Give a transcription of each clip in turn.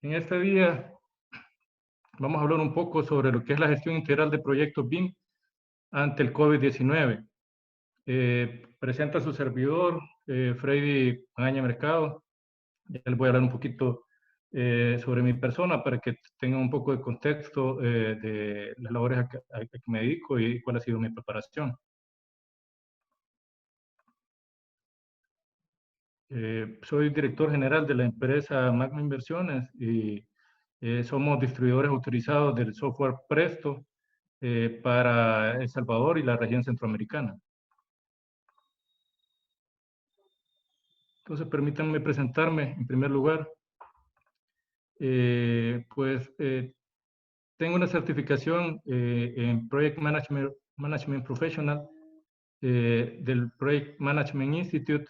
En este día vamos a hablar un poco sobre lo que es la gestión integral de proyectos BIM ante el COVID-19. Presenta su servidor, Freddy Magaña Mercado. Ya les voy a hablar un poquito sobre mi persona para que tengan un poco de contexto de las labores a que me dedico y cuál ha sido mi preparación. Soy director general de la empresa Magma Inversiones y somos distribuidores autorizados del software Presto para El Salvador y la región centroamericana. Entonces, permítanme presentarme en primer lugar. Tengo una certificación en Project Management Professional del Project Management Institute.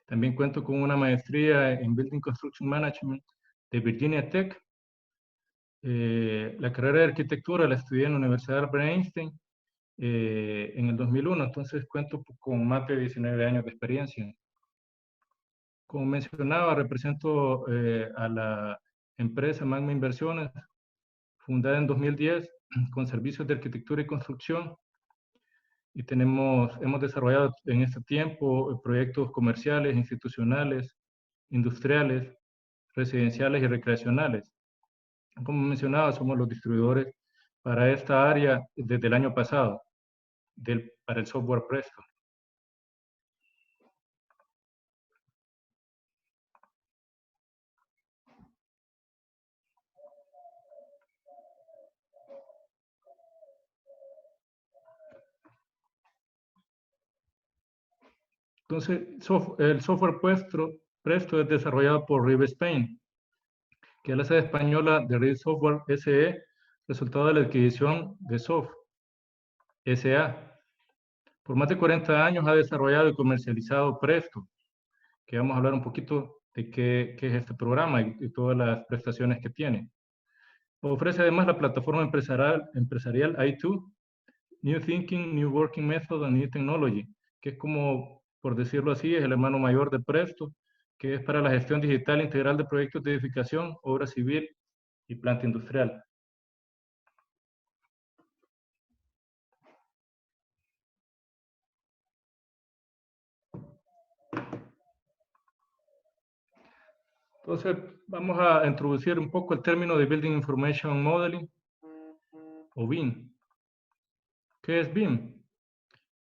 También cuento con una maestría en Building Construction Management de Virginia Tech. La carrera de arquitectura la estudié en la Universidad Albert Einstein en el 2001, entonces cuento con más de 19 años de experiencia. Como mencionaba, represento a la empresa Magma Inversiones, fundada en 2010 con servicios de arquitectura y construcción, y hemos desarrollado en este tiempo proyectos comerciales, institucionales, industriales, residenciales y recreacionales. Como mencionaba, somos los distribuidores para esta área desde el año pasado, para el software Presto. Entonces, el software Presto es desarrollado por Rive Spain, que es la sede española de Rive Software SE, resultado de la adquisición de Soft SA. Por más de 40 años ha desarrollado y comercializado Presto, que vamos a hablar un poquito de qué es este programa y todas las prestaciones que tiene. Ofrece además la plataforma empresarial i2, New Thinking, New Working Method and New Technology, que es como, por decirlo así, es el hermano mayor de Presto, que es para la gestión digital integral de proyectos de edificación, obra civil y planta industrial. Entonces, vamos a introducir un poco el término de Building Information Modeling, o BIM. ¿Qué es BIM?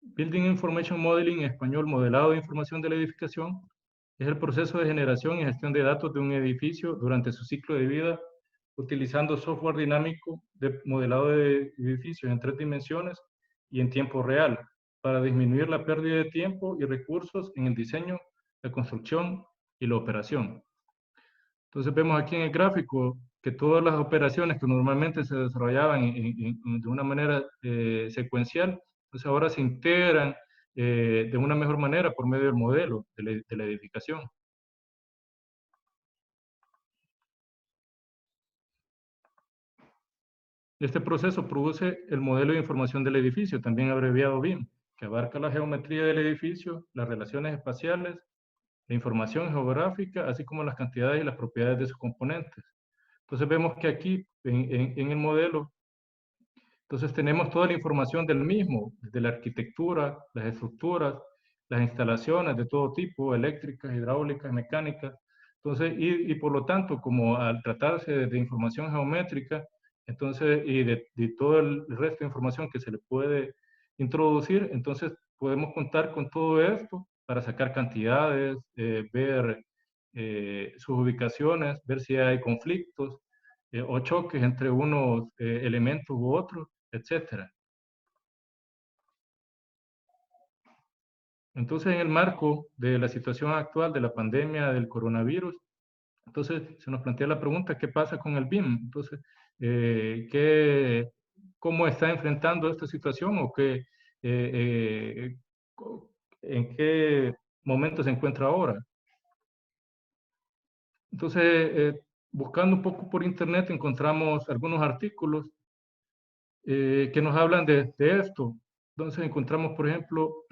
Building Information Modeling, en español, modelado de información de la edificación, es el proceso de generación y gestión de datos de un edificio durante su ciclo de vida, utilizando software dinámico de modelado de edificios en 3 dimensiones y en tiempo real, para disminuir la pérdida de tiempo y recursos en el diseño, la construcción y la operación. Entonces vemos aquí en el gráfico que todas las operaciones que normalmente se desarrollaban de una manera secuencial, pues ahora se integran de una mejor manera por medio del modelo de la edificación. Este proceso produce el modelo de información del edificio, también abreviado BIM, que abarca la geometría del edificio, las relaciones espaciales, la información geográfica, así como las cantidades y las propiedades de sus componentes. Entonces vemos que aquí en el modelo, entonces tenemos toda la información del mismo, desde la arquitectura, las estructuras, las instalaciones de todo tipo, eléctricas, hidráulicas, mecánicas. Entonces, y por lo tanto, como al tratarse de información geométrica, entonces, y de todo el resto de información que se le puede introducir, entonces podemos contar con todo esto para sacar cantidades, ver sus ubicaciones, ver si hay conflictos o choques entre unos elementos u otros, etcétera. Entonces, en el marco de la situación actual de la pandemia del coronavirus, entonces se nos plantea la pregunta, ¿qué pasa con el BIM? Entonces, ¿cómo está enfrentando esta situación o en qué momento se encuentra ahora? Entonces, buscando un poco por internet, encontramos algunos artículos que nos hablan de esto. Entonces, encontramos, por ejemplo,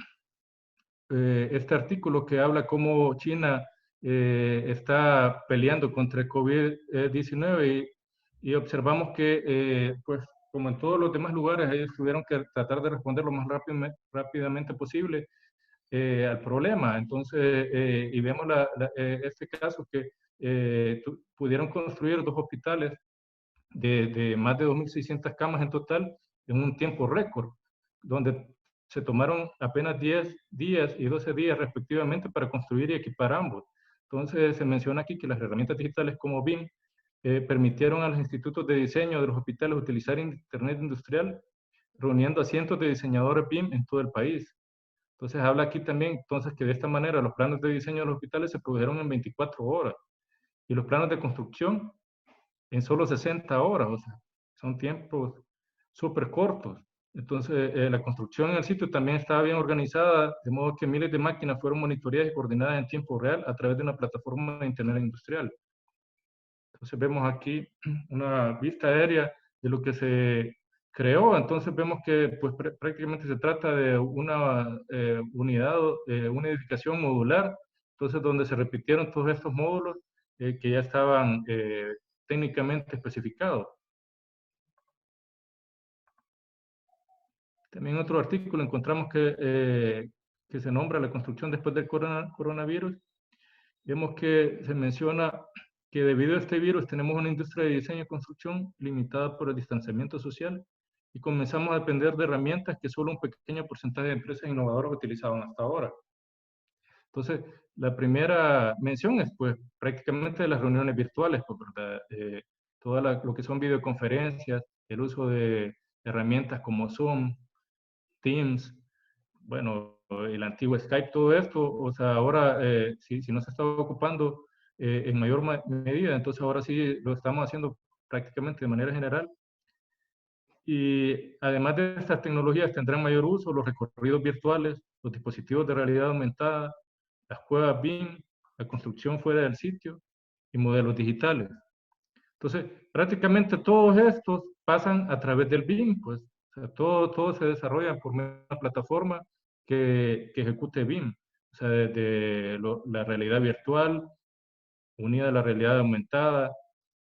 este artículo que habla cómo China está peleando contra el COVID-19 y observamos que, pues, como en todos los demás lugares, ellos tuvieron que tratar de responder lo más rápidamente posible al problema. Entonces, y vemos este caso que pudieron construir 2 hospitales de más de 2.600 camas en total en un tiempo récord, donde se tomaron apenas 10 días y 12 días respectivamente para construir y equipar ambos. Entonces, se menciona aquí que las herramientas digitales como BIM permitieron a los institutos de diseño de los hospitales utilizar Internet industrial, reuniendo a cientos de diseñadores BIM en todo el país. Entonces, habla aquí también entonces, que de esta manera los planos de diseño de los hospitales se produjeron en 24 horas y los planos de construcción en solo 60 horas, o sea, son tiempos súper cortos. Entonces, la construcción en el sitio también estaba bien organizada, de modo que miles de máquinas fueron monitoreadas y coordinadas en tiempo real a través de una plataforma de Internet industrial. Entonces, vemos aquí una vista aérea de lo que se creó. Entonces, vemos que pues, prácticamente se trata de una unidad, una edificación modular, entonces donde se repitieron todos estos módulos que ya estaban técnicamente especificados. También en otro artículo encontramos que se nombra la construcción después del coronavirus. Vemos que se menciona que debido a este virus tenemos una industria de diseño y construcción limitada por el distanciamiento social y comenzamos a depender de herramientas que solo un pequeño porcentaje de empresas innovadoras utilizaban hasta ahora. Entonces, la primera mención es pues prácticamente de las reuniones virtuales, pues, ¿verdad? Todo lo que son videoconferencias, el uso de herramientas como Zoom, Teams, bueno, el antiguo Skype, todo esto, o sea, ahora si no se está ocupando en mayor medida, entonces ahora sí lo estamos haciendo prácticamente de manera general. Y además de estas tecnologías tendrán mayor uso los recorridos virtuales, los dispositivos de realidad aumentada, las cuevas BIM, la construcción fuera del sitio y modelos digitales. Entonces, prácticamente todos estos pasan a través del BIM, pues, o sea, todo se desarrolla por medio de una plataforma que ejecute BIM, o sea, desde la realidad virtual unida a la realidad aumentada,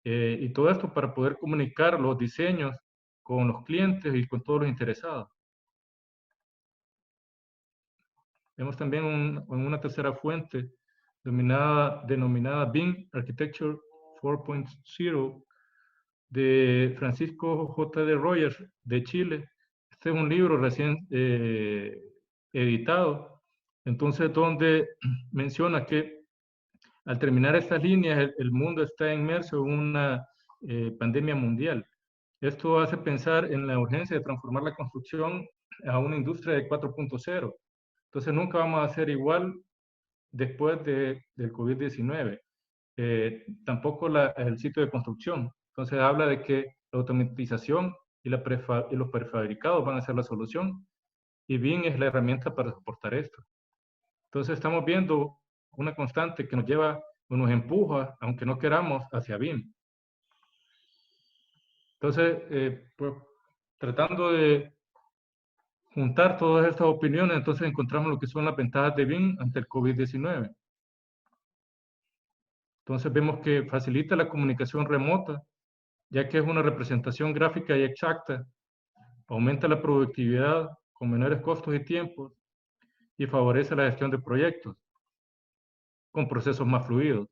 y todo esto para poder comunicar los diseños con los clientes y con todos los interesados. Vemos también una tercera fuente denominada BIM Architecture 4.0 de Francisco J. de Rogers de Chile. Este es un libro recién editado, entonces donde menciona que al terminar estas líneas el mundo está inmerso en una pandemia mundial. Esto hace pensar en la urgencia de transformar la construcción a una industria de 4.0. Entonces nunca vamos a ser igual después del COVID-19. Tampoco el sitio de construcción. Entonces habla de que la automatización y los prefabricados van a ser la solución y BIM es la herramienta para soportar esto. Entonces estamos viendo una constante que nos lleva o nos empuja, aunque no queramos, hacia BIM. Entonces, pues, tratando de juntar todas estas opiniones, entonces encontramos lo que son las ventajas de BIM ante el COVID-19. Entonces vemos que facilita la comunicación remota, ya que es una representación gráfica y exacta, aumenta la productividad con menores costos y tiempos y favorece la gestión de proyectos con procesos más fluidos.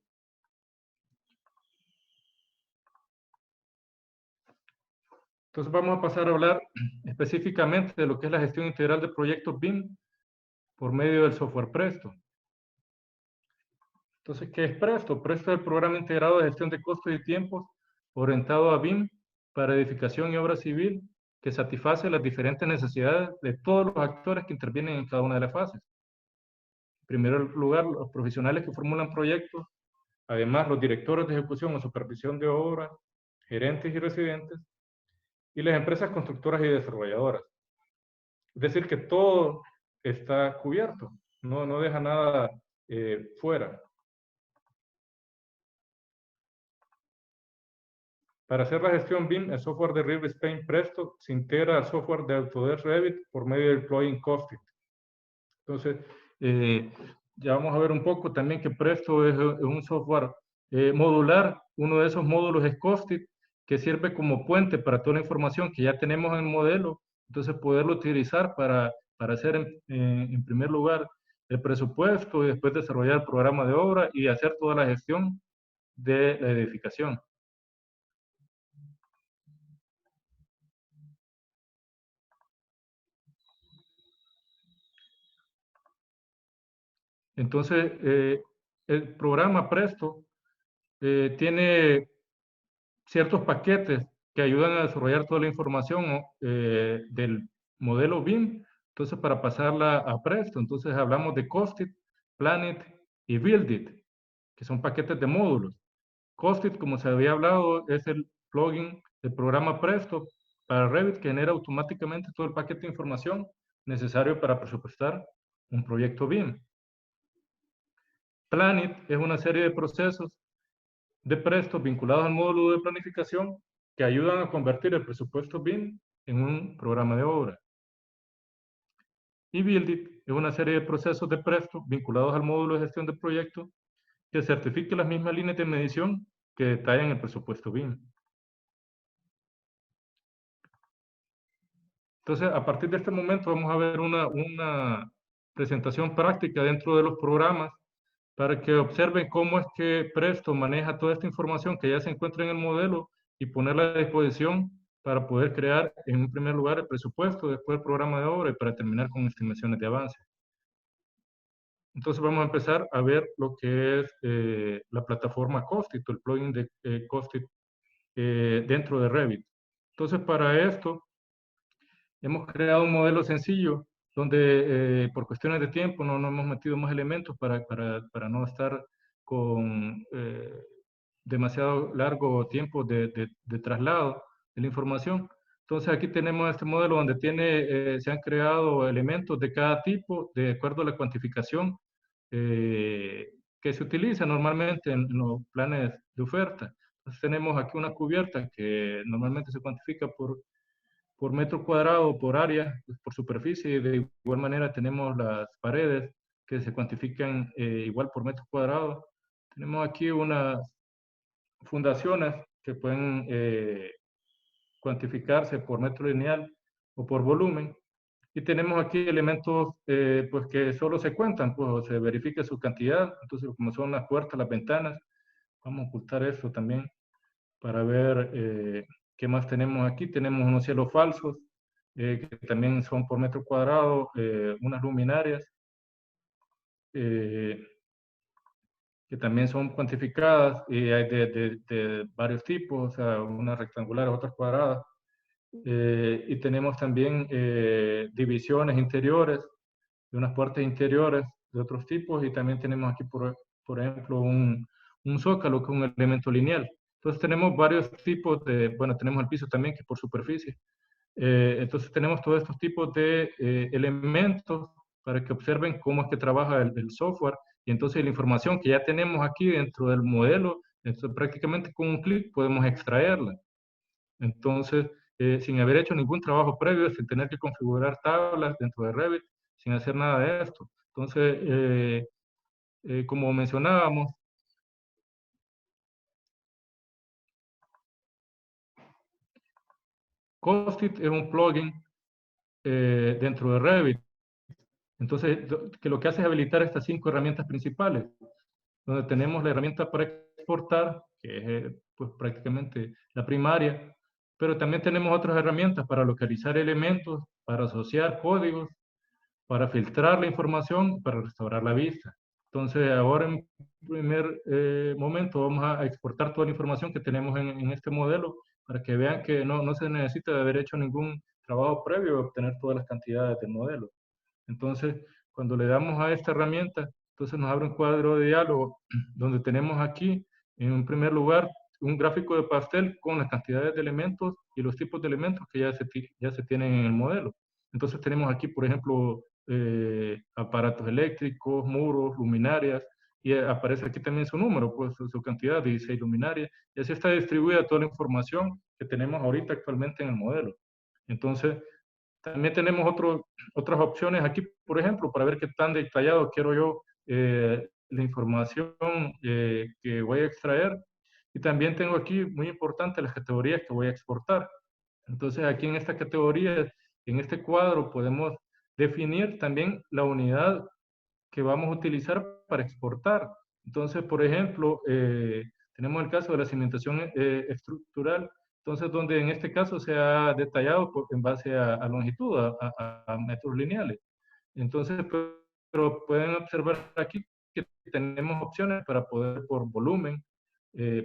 Entonces vamos a pasar a hablar específicamente de lo que es la gestión integral de proyectos BIM por medio del software Presto. Entonces, ¿qué es Presto? Presto es el programa integrado de gestión de costos y tiempos orientado a BIM para edificación y obra civil que satisface las diferentes necesidades de todos los actores que intervienen en cada una de las fases. En primer lugar, los profesionales que formulan proyectos, además los directores de ejecución o supervisión de obras, gerentes y residentes, y las empresas constructoras y desarrolladoras. Es decir, que todo está cubierto, no deja nada fuera. Para hacer la gestión BIM, el software de River Spain Presto se integra al software de Autodesk Revit por medio del plugin Costit. Entonces, ya vamos a ver un poco también que Presto es un software modular. Uno de esos módulos es Costit, que sirve como puente para toda la información que ya tenemos en el modelo, entonces poderlo utilizar para hacer en primer lugar el presupuesto y después desarrollar el programa de obra y hacer toda la gestión de la edificación. Entonces, el programa Presto tiene ciertos paquetes que ayudan a desarrollar toda la información del modelo BIM, entonces para pasarla a Presto. Entonces hablamos de Costit, Planet y Buildit, que son paquetes de módulos. Costit, como se había hablado, es el plugin del programa Presto para Revit que genera automáticamente todo el paquete de información necesario para presupuestar un proyecto BIM. Planet es una serie de procesos de Presto vinculados al módulo de planificación que ayudan a convertir el presupuesto BIM en un programa de obra. Y Buildit es una serie de procesos de Presto vinculados al módulo de gestión de proyectos que certifique las mismas líneas de medición que detallan el presupuesto BIM. Entonces, a partir de este momento vamos a ver una presentación práctica dentro de los programas para que observen cómo es que Presto maneja toda esta información que ya se encuentra en el modelo y ponerla a disposición para poder crear en un primer lugar el presupuesto, después el programa de obra y para terminar con estimaciones de avance. Entonces vamos a empezar a ver lo que es la plataforma Costit, el plugin de Costit dentro de Revit. Entonces para esto hemos creado un modelo sencillo donde por cuestiones de tiempo no hemos metido más elementos para no estar con demasiado largo tiempo de traslado de la información. Entonces aquí tenemos este modelo donde se han creado elementos de cada tipo de acuerdo a la cuantificación que se utiliza normalmente en los planes de oferta. Entonces tenemos aquí una cubierta que normalmente se cuantifica por metro cuadrado, por área, pues, por superficie, y de igual manera tenemos las paredes que se cuantifican igual por metro cuadrado. Tenemos aquí unas fundaciones que pueden cuantificarse por metro lineal o por volumen. Y tenemos aquí elementos pues que solo se cuentan, pues o se verifica su cantidad. Entonces, como son las puertas, las ventanas, vamos a ocultar esto también para ver qué más tenemos aquí. Tenemos unos cielos falsos, que también son por metro cuadrado, unas luminarias, eh, que también son cuantificadas y hay de varios tipos, o sea, unas rectangulares, otras cuadradas. Y tenemos también divisiones interiores, de unas puertas interiores de otros tipos y también tenemos aquí, por ejemplo, un zócalo que es un elemento lineal. Entonces tenemos varios tipos bueno, tenemos el piso también que es por superficie. Entonces tenemos todos estos tipos de elementos para que observen cómo es que trabaja el software y entonces la información que ya tenemos aquí dentro del modelo, entonces prácticamente con un clic podemos extraerla. Entonces, sin haber hecho ningún trabajo previo, sin tener que configurar tablas dentro de Revit, sin hacer nada de esto. Entonces, como mencionábamos, Costit es un plugin dentro de Revit. Entonces, que lo que hace es habilitar estas 5 herramientas principales, donde tenemos la herramienta para exportar, que es pues, prácticamente la primaria, pero también tenemos otras herramientas para localizar elementos, para asociar códigos, para filtrar la información, para restaurar la vista. Entonces, ahora en primer momento vamos a exportar toda la información que tenemos en este modelo para que vean que no se necesita de haber hecho ningún trabajo previo de obtener todas las cantidades del modelo. Entonces, cuando le damos a esta herramienta, entonces nos abre un cuadro de diálogo donde tenemos aquí, en un primer lugar, un gráfico de pastel con las cantidades de elementos y los tipos de elementos que ya se tienen en el modelo. Entonces tenemos aquí, por ejemplo, aparatos eléctricos, muros, luminarias, y aparece aquí también su número, pues su cantidad, 16 luminarias, y así está distribuida toda la información que tenemos ahorita actualmente en el modelo. Entonces, también tenemos otras opciones aquí, por ejemplo, para ver qué tan detallado quiero yo la información que voy a extraer. Y también tengo aquí, muy importante, las categorías que voy a exportar. Entonces, aquí en esta categoría, en este cuadro, podemos definir también la unidad que vamos a utilizar para exportar. Entonces, por ejemplo, tenemos el caso de la cimentación estructural, entonces donde en este caso se ha detallado en base a longitud, a metros lineales. Entonces, pero pueden observar aquí que tenemos opciones para poder por volumen,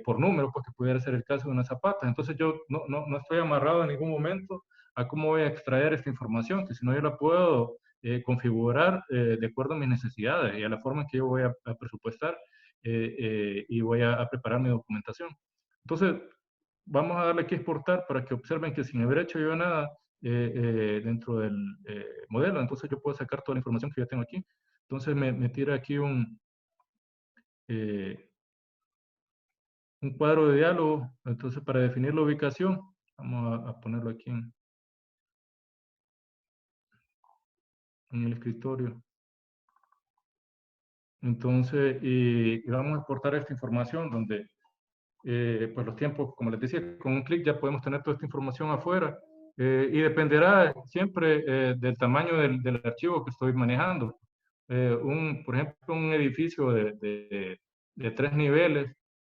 por número, pues que pudiera ser el caso de una zapata. Entonces yo no estoy amarrado en ningún momento a cómo voy a extraer esta información, que si no yo la puedo configurar de acuerdo a mis necesidades y a la forma en que yo voy a presupuestar y voy a preparar mi documentación. Entonces, vamos a darle aquí a exportar para que observen que sin haber hecho yo nada dentro del modelo, entonces yo puedo sacar toda la información que yo tengo aquí. Entonces me tira aquí eh, un cuadro de diálogo, entonces para definir la ubicación, vamos a ponerlo aquí en el escritorio. Entonces, y vamos a exportar esta información donde, pues los tiempos, como les decía, con un clic ya podemos tener toda esta información afuera y dependerá siempre del tamaño del archivo que estoy manejando. Por ejemplo, un edificio de 3 niveles,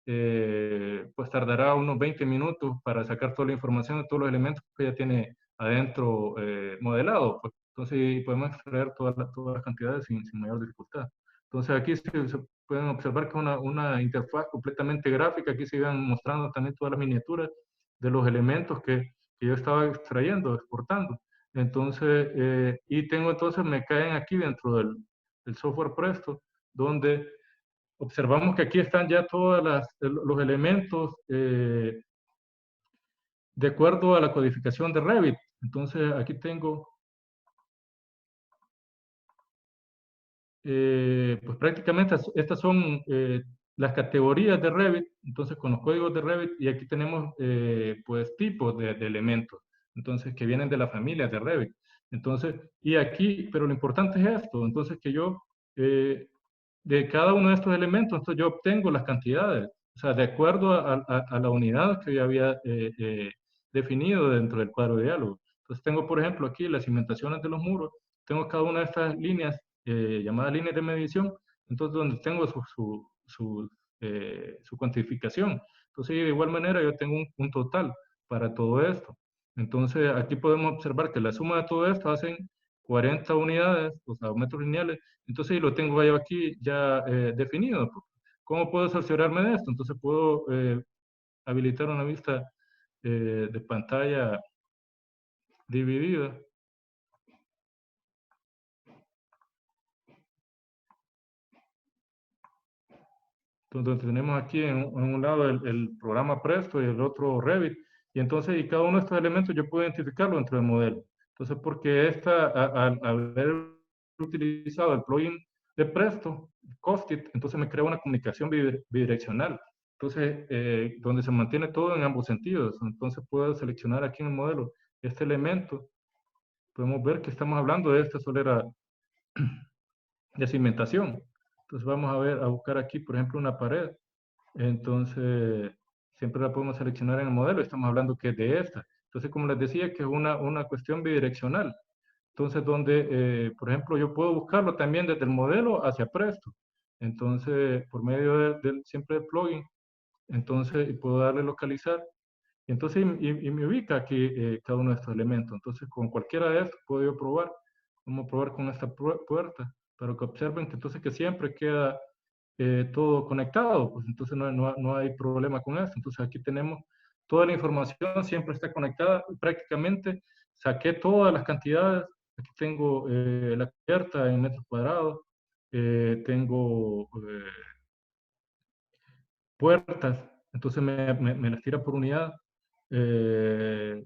pues tardará unos 20 minutos para sacar toda la información de todos los elementos que ya tiene adentro modelado. Pues. Entonces podemos extraer todas las cantidades sin mayor dificultad. Entonces aquí se pueden observar que es una interfaz completamente gráfica. Aquí se iban mostrando también todas las miniaturas de los elementos que yo estaba extrayendo, exportando. Entonces, y tengo entonces, me caen aquí dentro del software Presto, donde observamos que aquí están ya todos los elementos de acuerdo a la codificación de Revit. Entonces, aquí tengo, pues prácticamente estas son las categorías de Revit, entonces con los códigos de Revit, y aquí tenemos pues tipos de elementos, entonces que vienen de la familia de Revit. Entonces, y aquí, pero lo importante es esto, entonces que yo de cada uno de estos elementos, entonces yo obtengo las cantidades, o sea, de acuerdo a la unidad que yo había definido dentro del cuadro de diálogo. Entonces tengo, por ejemplo, aquí las cimentaciones de los muros, tengo cada una de estas líneas llamadas líneas de medición, entonces donde tengo su cuantificación. Entonces, de igual manera, yo tengo un total para todo esto. Entonces, aquí podemos observar que la suma de todo esto hacen 40 unidades, o sea, metros lineales. Entonces, lo tengo yo aquí ya definido. ¿Cómo puedo cerciorarme de esto? Entonces, puedo habilitar una vista de pantalla dividida. Entonces, tenemos aquí en un lado el programa Presto y el otro Revit. Y entonces, y cada uno de estos elementos yo puedo identificarlo dentro del modelo. Entonces, porque al haber utilizado el plugin de Presto, Costit, entonces me crea una comunicación bidireccional. Entonces, donde se mantiene todo en ambos sentidos. Entonces, puedo seleccionar aquí en el modelo este elemento. Podemos ver que estamos hablando de esta solera de cimentación. Entonces, vamos a ver, a buscar aquí, por ejemplo, una pared. Entonces, siempre la podemos seleccionar en el modelo. Estamos hablando que es de esta. Entonces, como les decía, que es una cuestión bidireccional. Entonces, donde, por ejemplo, yo puedo buscarlo también desde el modelo hacia Presto. Entonces, por medio siempre del plugin, entonces puedo darle localizar. Y entonces, y me ubica aquí cada uno de estos elementos. Entonces, con cualquiera de estos puedo yo probar. Vamos a probar con esta puerta, para que observen que entonces que siempre queda todo conectado, pues entonces no hay problema con esto. Entonces aquí tenemos toda la información, siempre está conectada. Prácticamente saqué todas las cantidades. Aquí tengo la cubierta en metros cuadrados, tengo puertas, entonces me las tira por unidad. Eh,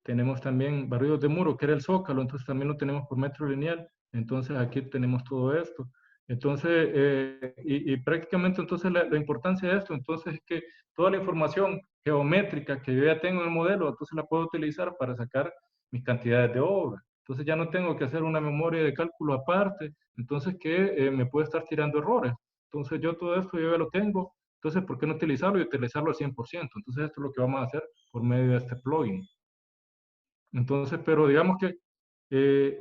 tenemos también barridos de muro, que era el zócalo, entonces también lo tenemos por metro lineal. Entonces aquí tenemos todo esto. Entonces, y prácticamente entonces la importancia de esto, entonces es que toda la información geométrica que yo ya tengo en el modelo, entonces la puedo utilizar para sacar mis cantidades de obra. Entonces ya no tengo que hacer una memoria de cálculo aparte, entonces que me puede estar tirando errores. Entonces yo todo esto yo ya lo tengo, entonces ¿por qué no utilizarlo y utilizarlo al 100%? Entonces esto es lo que vamos a hacer por medio de este plugin. Entonces, pero digamos que eh,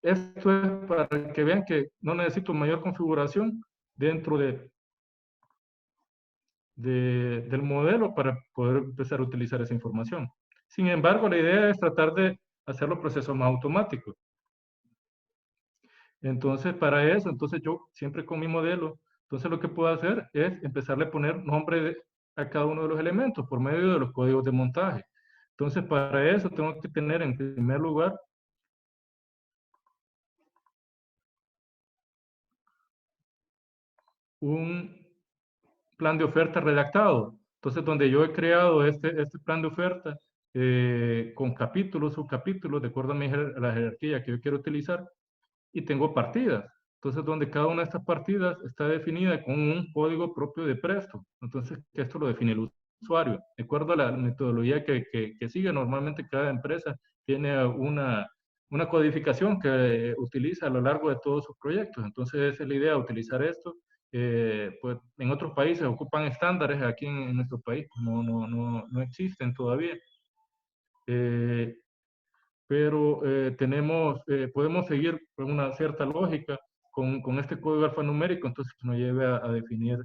esto es para que vean que no necesito mayor configuración dentro del modelo para poder empezar a utilizar esa información. Sin embargo, la idea es tratar de hacer los procesos más automáticos. Entonces, para eso, entonces yo siempre con mi modelo, entonces lo que puedo hacer es empezarle a poner nombre a cada uno de los elementos por medio de los códigos de montaje. Entonces, para eso tengo que tener en primer lugar un plan de oferta redactado. Entonces, donde yo he creado este plan de oferta con capítulos, subcapítulos, de acuerdo a, a la jerarquía que yo quiero utilizar, y tengo partidas. Entonces, donde cada una de estas partidas está definida con un código propio de Presto. Entonces, que esto lo define el usuario. De acuerdo a la metodología que sigue, normalmente cada empresa tiene una codificación que utiliza a lo largo de todos sus proyectos. Entonces, esa es la idea, utilizar esto. Pues en otros países ocupan estándares, aquí en nuestro país pues, no existen todavía. Eh, pero podemos seguir con una cierta lógica con este código alfanumérico, entonces que nos lleve a definir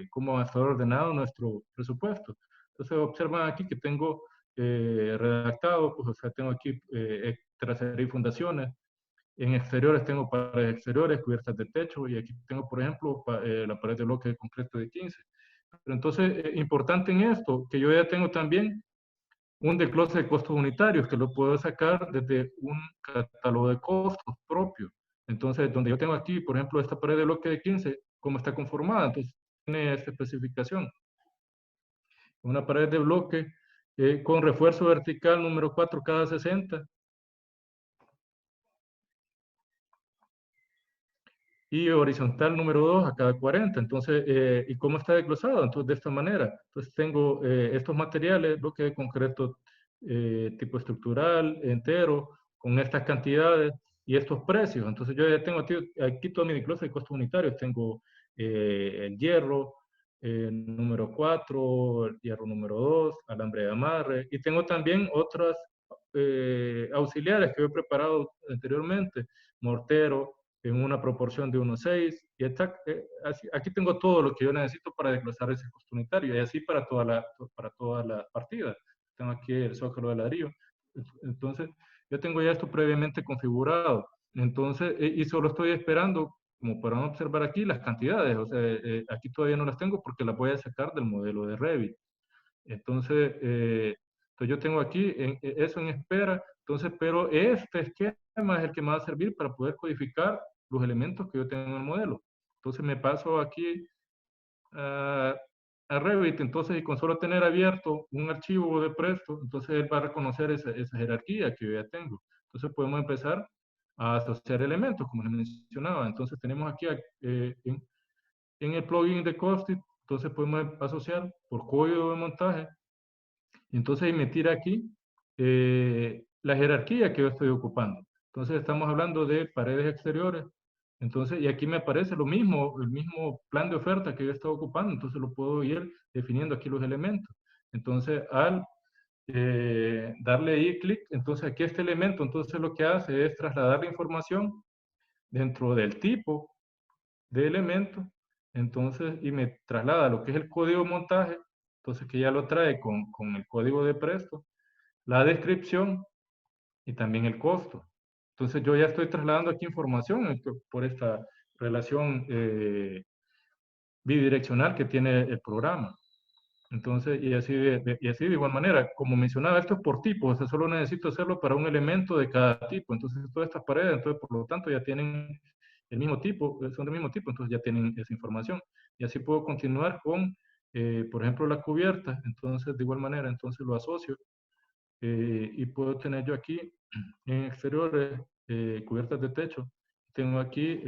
cómo va a estar ordenado nuestro presupuesto. Entonces observan aquí que tengo redactado, pues o sea, tengo aquí trasería y fundaciones, en exteriores tengo paredes exteriores, cubiertas de techo, y aquí tengo, por ejemplo, la pared de bloque de concreto de 15. Pero entonces, importante en esto, que yo ya tengo también un desglose de costos unitarios que lo puedo sacar desde un catálogo de costos propio. Entonces, donde yo tengo aquí, por ejemplo, esta pared de bloque de 15, ¿cómo está conformada? Entonces, tiene esta especificación. Una pared de bloque con refuerzo vertical número 4 cada 60 y horizontal número 2 a cada 40. Entonces, ¿y cómo está desglosado? Entonces, de esta manera. Entonces, tengo estos materiales, bloque de concreto tipo estructural, entero, con estas cantidades y estos precios. Entonces, yo ya tengo aquí todo mi desglose de costos unitarios. Tengo el hierro número 4, el hierro número 2, alambre de amarre, y tengo también otras auxiliares que he preparado anteriormente, mortero, en una proporción de 1:6, y aquí tengo todo lo que yo necesito para desglosar ese costo unitario, y así para todas las partidas. Tengo aquí el zócalo de ladrillo. Entonces, yo tengo ya esto previamente configurado. Entonces, y solo estoy esperando, como podrán observar aquí, las cantidades. O sea, aquí todavía no las tengo porque las voy a sacar del modelo de Revit. Entonces, yo tengo aquí eso en espera. Entonces, pero este esquema es el que me va a servir para poder codificar los elementos que yo tengo en el modelo. Entonces me paso aquí a, a Revit, entonces y con solo tener abierto un archivo de Presto, entonces él va a reconocer esa jerarquía que yo ya tengo. Entonces podemos empezar a asociar elementos, como les mencionaba. Entonces tenemos aquí en el plugin de Costit, entonces podemos asociar por código de montaje, y entonces me tira aquí la jerarquía que yo estoy ocupando. Entonces estamos hablando de paredes exteriores. Entonces, y aquí me aparece lo mismo, el mismo plan de oferta que yo estaba ocupando. Entonces lo puedo ir definiendo aquí los elementos. Entonces, al darle ahí clic, entonces aquí este elemento, entonces lo que hace es trasladar la información dentro del tipo de elemento, entonces, y me traslada lo que es el código de montaje, entonces que ya lo trae con el código de Presto, la descripción y también el costo. Entonces yo ya estoy trasladando aquí información por esta relación bidireccional que tiene el programa. Entonces, y así de igual manera, como mencionaba, esto es por tipo, o sea, solo necesito hacerlo para un elemento de cada tipo. Entonces, todas estas paredes, entonces, por lo tanto, ya tienen el mismo tipo, son del mismo tipo, entonces ya tienen esa información. Y así puedo continuar con, por ejemplo, la cubierta. Entonces, de igual manera, entonces lo asocio y puedo tener yo aquí en exteriores, cubiertas de techo, tengo aquí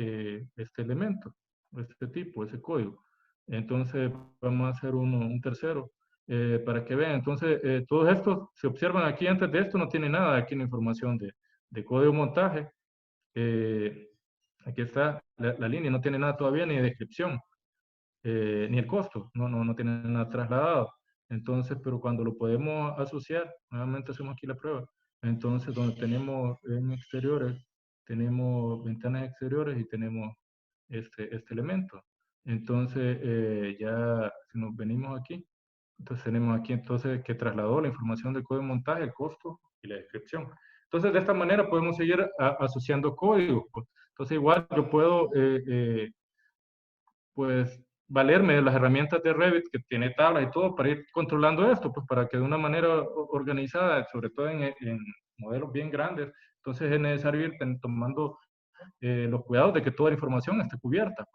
este elemento, este tipo, ese código. Entonces vamos a hacer un tercero para que vean. Entonces todos estos se observan aquí antes de esto, no tiene nada aquí en la información de código montaje. Aquí está la línea, no tiene nada todavía ni de descripción, ni el costo, no tiene nada trasladado. Entonces, pero cuando lo podemos asociar, nuevamente hacemos aquí la prueba. Entonces, donde tenemos en exteriores, tenemos ventanas exteriores y tenemos este elemento. Entonces, ya si nos venimos aquí, entonces tenemos aquí entonces que trasladó la información del código de montaje, el costo y la descripción. Entonces, de esta manera podemos seguir asociando códigos, pues. Entonces, igual yo puedo, pues, valerme de las herramientas de Revit, que tiene tablas y todo, para ir controlando esto, pues, para que de una manera organizada, sobre todo en modelos bien grandes, entonces es necesario ir tomando los cuidados de que toda la información esté cubierta.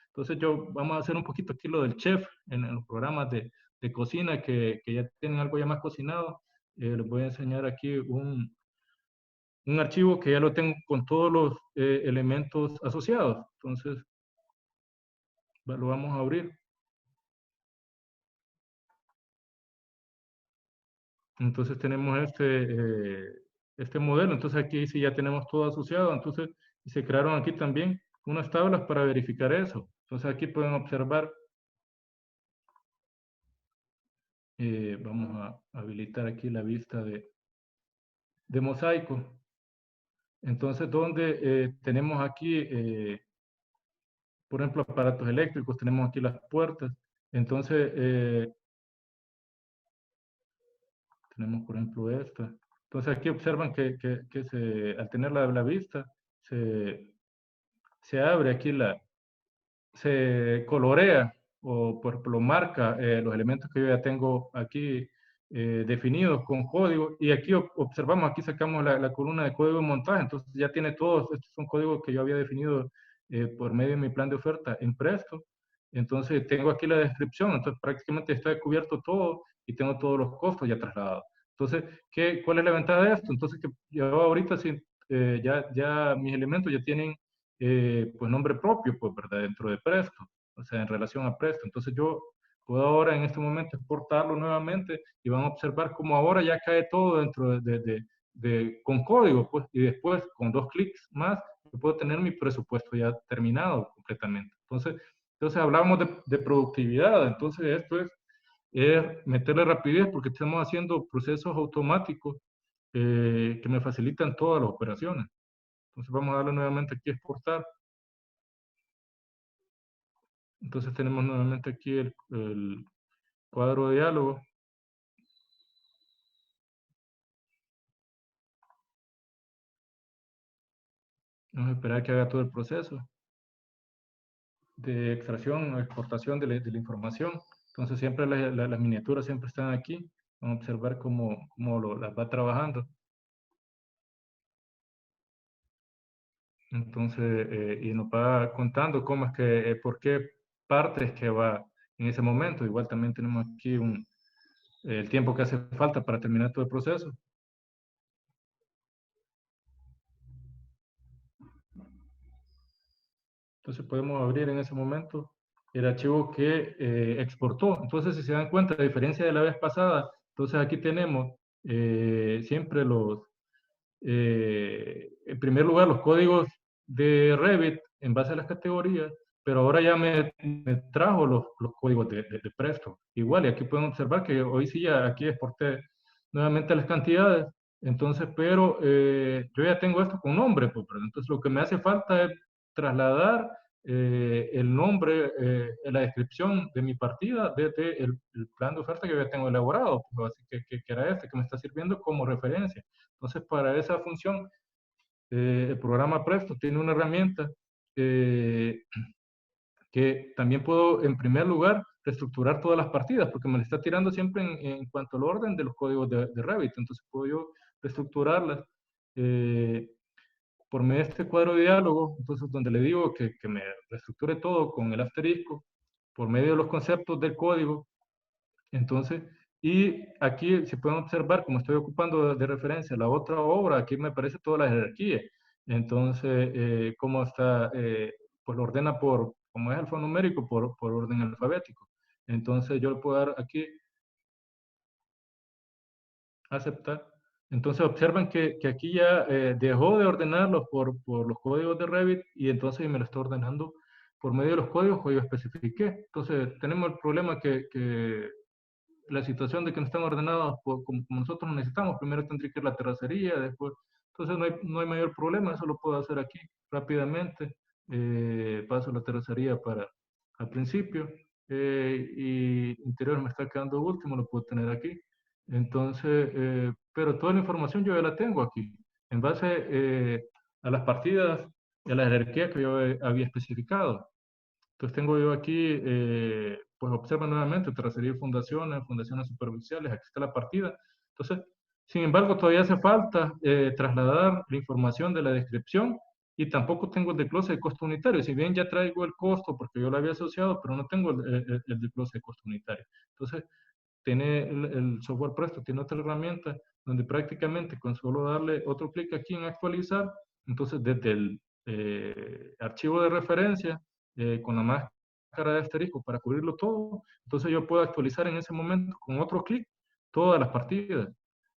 Entonces vamos a hacer un poquito aquí lo del chef en los programas de cocina que ya tienen algo ya más cocinado. Les voy a enseñar aquí un archivo que ya lo tengo con todos los elementos asociados. Entonces lo vamos a abrir. Entonces tenemos este modelo. Entonces aquí sí ya tenemos todo asociado. Entonces se crearon aquí también unas tablas para verificar eso. Entonces aquí pueden observar. Vamos a habilitar aquí la vista de mosaico. Entonces, donde tenemos aquí, por ejemplo, aparatos eléctricos, tenemos aquí las puertas. Entonces, tenemos, por ejemplo, esta. Entonces, aquí observan que al tener la vista, se abre aquí se colorea o por ejemplo marca los elementos que yo ya tengo aquí definidos con código y aquí observamos, aquí sacamos la columna de código de montaje, entonces ya tiene todos, estos son códigos que yo había definido por medio de mi plan de oferta en Presto, entonces tengo aquí la descripción, entonces prácticamente está cubierto todo y tengo todos los costos ya trasladados. Entonces, ¿cuál es la ventaja de esto? Entonces, que yo ahorita sí, ya mis elementos ya tienen pues nombre propio, pues, ¿verdad? Dentro de Presto, o sea, en relación a Presto. Entonces yo puedo ahora en este momento exportarlo nuevamente y van a observar cómo ahora ya cae todo dentro con código, pues, y después con 2 clics más, yo puedo tener mi presupuesto ya terminado completamente. Entonces hablamos de productividad, entonces esto es meterle rapidez porque estamos haciendo procesos automáticos que me facilitan todas las operaciones. Entonces vamos a darle nuevamente aquí a exportar. Entonces tenemos nuevamente aquí el cuadro de diálogo. Vamos a esperar que haga todo el proceso de extracción o exportación de la información. Entonces siempre las miniaturas siempre están aquí. Vamos a observar cómo las va trabajando. Entonces, y nos va contando cómo es por qué partes que va en ese momento. Igual también tenemos aquí el tiempo que hace falta para terminar todo el proceso. Entonces podemos abrir en ese momento el archivo que exportó. Entonces, si se dan cuenta, a diferencia de la vez pasada, entonces aquí tenemos siempre en primer lugar, los códigos de Revit en base a las categorías, pero ahora ya me trajo los códigos de Presto. Igual, y aquí pueden observar que hoy sí ya aquí exporté nuevamente las cantidades, entonces, pero yo ya tengo esto con nombre, pues, pero entonces lo que me hace falta es trasladar el nombre, la descripción de mi partida desde el plan de oferta que yo ya tengo elaborado, pues, así que era este, que me está sirviendo como referencia. Entonces, para esa función, el programa Presto tiene una herramienta eh, que también puedo, en primer lugar, reestructurar todas las partidas, porque me la está tirando siempre en cuanto al orden de los códigos de Revit. Entonces, puedo yo reestructurarlas por medio de este cuadro de diálogo, entonces donde le digo que me reestructure todo con el asterisco, por medio de los conceptos del código. Entonces, y aquí se pueden observar, como estoy ocupando de referencia la otra obra, aquí me aparece toda la jerarquía. Entonces, cómo está, pues lo ordena como es alfanumérico, por orden alfabético. Entonces, yo le puedo dar aquí aceptar. Entonces observan que aquí ya dejó de ordenarlos por los códigos de Revit y entonces me lo está ordenando por medio de los códigos que yo especifiqué. Entonces tenemos el problema que la situación de que no están ordenados como nosotros lo necesitamos. Primero tendría que ir la terracería, después. Entonces no hay mayor problema, eso lo puedo hacer aquí rápidamente. Paso la terracería al principio y interior me está quedando último, lo puedo tener aquí. Entonces, pero toda la información yo ya la tengo aquí, en base a las partidas y a la jerarquía que yo había especificado. Entonces tengo yo aquí, pues observa nuevamente, tracería y fundaciones, fundaciones superficiales, aquí está la partida. Entonces, sin embargo, todavía hace falta trasladar la información de la descripción y tampoco tengo el desglose de costo unitario. Si bien ya traigo el costo porque yo lo había asociado, pero no tengo el desglose de costo unitario. Entonces, tiene el software Presto, tiene otra herramienta donde prácticamente con solo darle otro clic aquí en actualizar, entonces desde el archivo de referencia con la máscara de asterisco para cubrirlo todo, entonces yo puedo actualizar en ese momento con otro clic todas las partidas.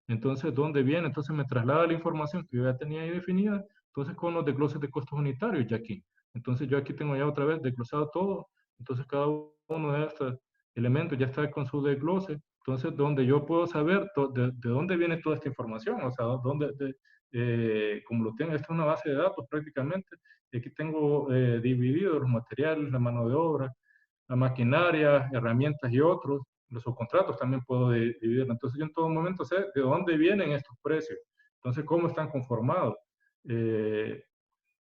Entonces, ¿dónde viene? Entonces me traslada la información que yo ya tenía ahí definida, entonces con los desgloses de costos unitarios ya aquí. Entonces yo aquí tengo ya otra vez desglosado todo, entonces cada uno de estos elementos ya está con su desglose, entonces donde yo puedo saber de dónde viene toda esta información, o sea, como lo tengo, esta es una base de datos prácticamente, y aquí tengo dividido los materiales, la mano de obra, la maquinaria, herramientas y otros, los subcontratos también puedo dividirlo. Entonces yo en todo momento sé de dónde vienen estos precios, entonces cómo están conformados eh,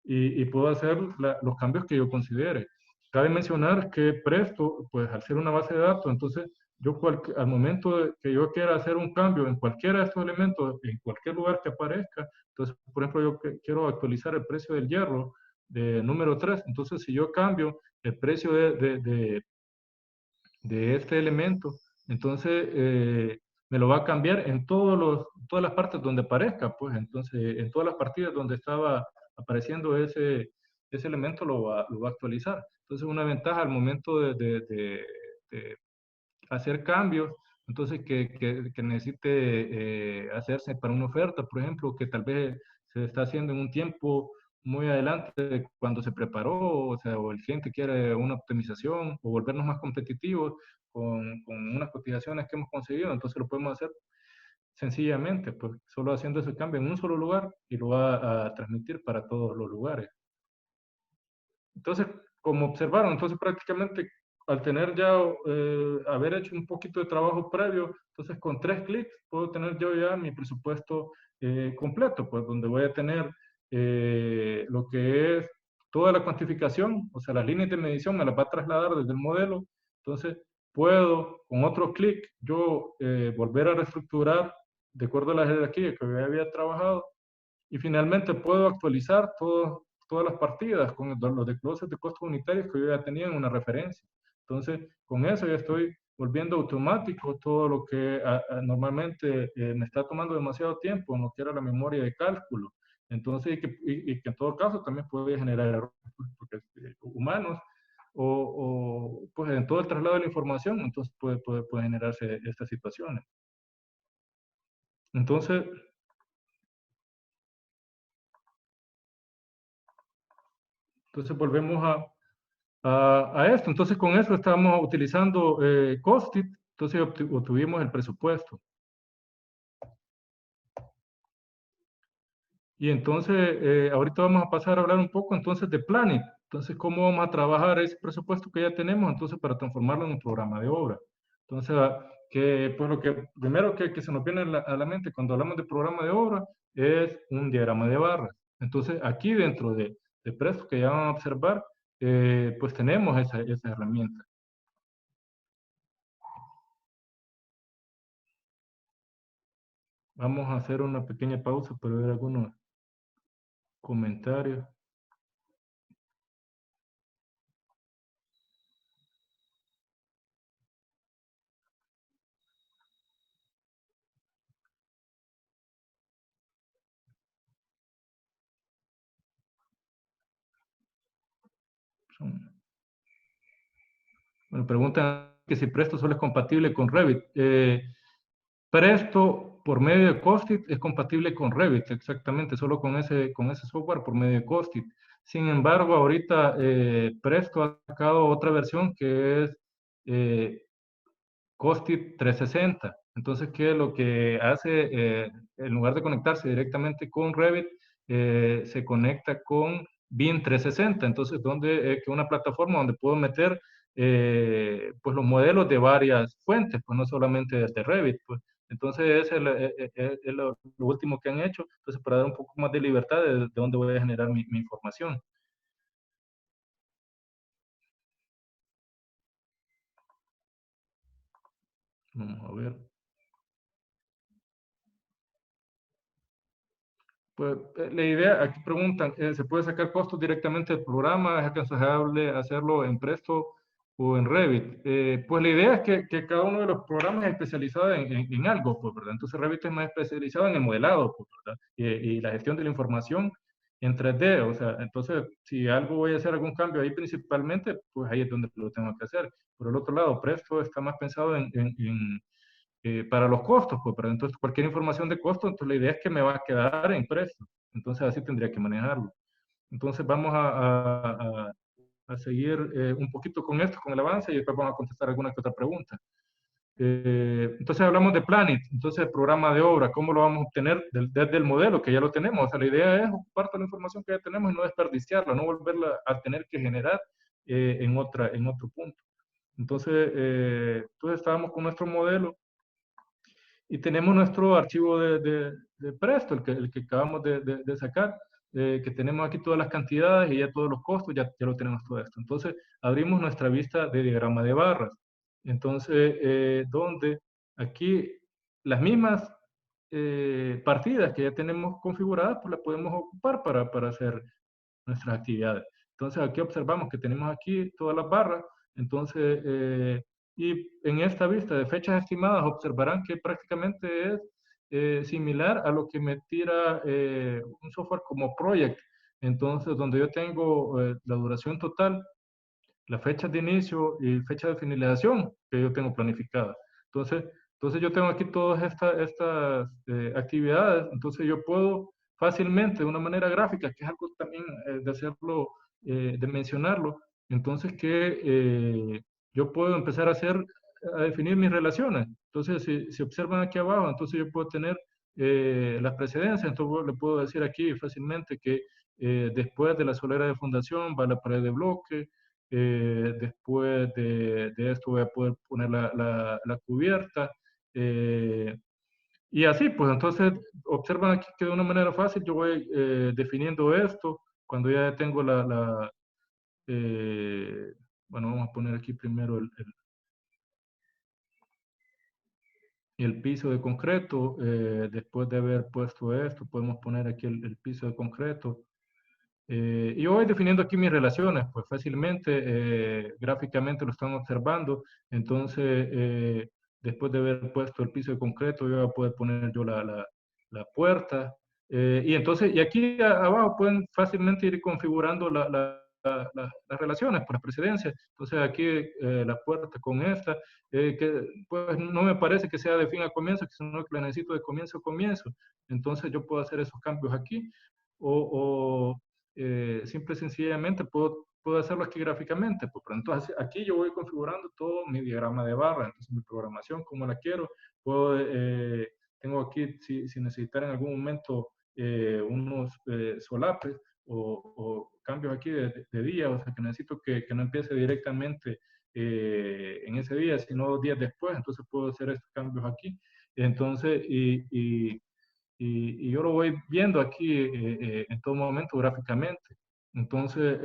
y puedo hacer los cambios que yo considere. Cabe mencionar que Presto, pues al ser una base de datos, entonces yo al momento de que yo quiera hacer un cambio en cualquiera de estos elementos, en cualquier lugar que aparezca, entonces, por ejemplo, yo quiero actualizar el precio del hierro de número 3, entonces si yo cambio el precio de este elemento, entonces me lo va a cambiar en todas las partes donde aparezca, pues entonces en todas las partidas donde estaba apareciendo ese elemento lo va a actualizar. Entonces una ventaja al momento de hacer cambios, entonces que necesite hacerse para una oferta, por ejemplo, que tal vez se está haciendo en un tiempo muy adelante de cuando se preparó, o sea, o el cliente quiere una optimización o volvernos más competitivos con unas cotizaciones que hemos conseguido, entonces lo podemos hacer sencillamente, pues solo haciendo ese cambio en un solo lugar y lo va a transmitir para todos los lugares. Entonces, como observaron, entonces prácticamente al tener ya, haber hecho un poquito de trabajo previo, entonces con 3 clics puedo tener yo ya mi presupuesto completo, pues donde voy a tener lo que es toda la cuantificación, o sea, las líneas de medición me las va a trasladar desde el modelo, entonces puedo con otro clic yo volver a reestructurar de acuerdo a la jerarquía que yo había trabajado y finalmente puedo actualizar todas las partidas con los desgloses de costos unitarios que yo ya tenía en una referencia. Entonces, con eso ya estoy volviendo automático todo lo que normalmente me está tomando demasiado tiempo en lo que era la memoria de cálculo. Entonces, y que en todo caso también puede generar errores porque, humanos pues en todo el traslado de la información, entonces puede generarse estas situaciones. Entonces, volvemos a esto. Entonces, con eso estamos utilizando Costit, entonces obtuvimos el presupuesto. Y entonces, ahorita vamos a pasar a hablar un poco entonces de Planning. Entonces, ¿cómo vamos a trabajar ese presupuesto que ya tenemos entonces para transformarlo en un programa de obra? Entonces, pues lo que primero que se nos viene a la mente cuando hablamos de programa de obra es un diagrama de barras. Entonces, aquí dentro de Presto que ya van a observar, pues tenemos esa herramienta. Vamos a hacer una pequeña pausa para ver algunos comentarios. Bueno, preguntan que si Presto solo es compatible con Revit. Presto por medio de Costit es compatible con Revit, exactamente, solo con ese software por medio de Costit. Sin embargo, ahorita Presto ha sacado otra versión que es Costit 360. Entonces, ¿qué es lo que hace? En lugar de conectarse directamente con Revit, se conecta con BIM 360. Entonces, que es una plataforma donde puedo meter pues los modelos de varias fuentes, pues no solamente de Revit. Pues. Entonces, ese es lo último que han hecho. Entonces, para dar un poco más de libertad de dónde voy a generar mi información. Vamos a ver. Pues la idea, aquí preguntan, ¿se puede sacar costos directamente del programa? ¿Es aconsejable hacerlo en Presto o en Revit? Pues la idea es que cada uno de los programas es especializado en algo, pues, ¿verdad? Entonces Revit es más especializado en el modelado, pues, ¿verdad? Y la gestión de la información en 3D, o sea, entonces si algo voy a hacer algún cambio ahí principalmente, pues ahí es donde lo tengo que hacer. Por el otro lado, Presto está más pensado para los costos, pues, pero entonces cualquier información de costo, entonces la idea es que me va a quedar en precio, entonces así tendría que manejarlo. Entonces vamos a seguir un poquito con esto, con el avance, y después vamos a contestar alguna que otra pregunta. Entonces hablamos de Planet, entonces el programa de obra, ¿cómo lo vamos a obtener desde el modelo que ya lo tenemos? O sea, la idea es ocupar toda la información que ya tenemos y no desperdiciarla, no volverla a tener que generar en otro punto. Entonces estábamos con nuestro modelo y tenemos nuestro archivo de Presto, el que acabamos de sacar, que tenemos aquí todas las cantidades y ya todos los costos, ya lo tenemos todo esto. Entonces, abrimos nuestra vista de diagrama de barras. Entonces, donde aquí las mismas partidas que ya tenemos configuradas, pues las podemos ocupar para hacer nuestras actividades. Entonces aquí observamos que tenemos aquí todas las barras, entonces, y en esta vista de fechas estimadas observarán que prácticamente es similar a lo que me tira un software como Project, entonces donde yo tengo la duración total, las fechas de inicio y fecha de finalización que yo tengo planificadas. Entonces yo tengo aquí todas estas actividades, entonces yo puedo fácilmente, de una manera gráfica, que es algo también de hacerlo, de mencionarlo, entonces que yo puedo empezar a definir mis relaciones. Entonces, si observan aquí abajo, entonces yo puedo tener las precedencias, entonces le puedo decir aquí fácilmente que después de la solera de fundación va la pared de bloque, después de esto voy a poder poner la cubierta. eh, y así, pues entonces observan aquí que de una manera fácil yo voy definiendo esto. Cuando ya tengo bueno, vamos a poner aquí primero el piso de concreto. Después de haber puesto esto, podemos poner aquí el piso de concreto. Y yo voy definiendo aquí mis relaciones, pues fácilmente, gráficamente lo están observando. Entonces, después de haber puesto el piso de concreto, yo voy a poder poner yo la puerta. Y entonces, y aquí abajo pueden fácilmente ir configurando las relaciones por las precedencias. Entonces, aquí la puerta con esta, que pues no me parece que sea de fin a comienzo, sino que la necesito de comienzo a comienzo. Entonces, yo puedo hacer esos cambios aquí. O simple y sencillamente puedo hacerlo aquí gráficamente. Pues, pero entonces aquí yo voy configurando todo mi diagrama de barra, entonces mi programación, como la quiero. Puedo, tengo aquí, si necesitar en algún momento unos solapes o cambios aquí de día, o sea que necesito que no empiece directamente en ese día, sino 2 días después, entonces puedo hacer estos cambios aquí. Entonces, y yo lo voy viendo aquí en todo momento gráficamente. Entonces,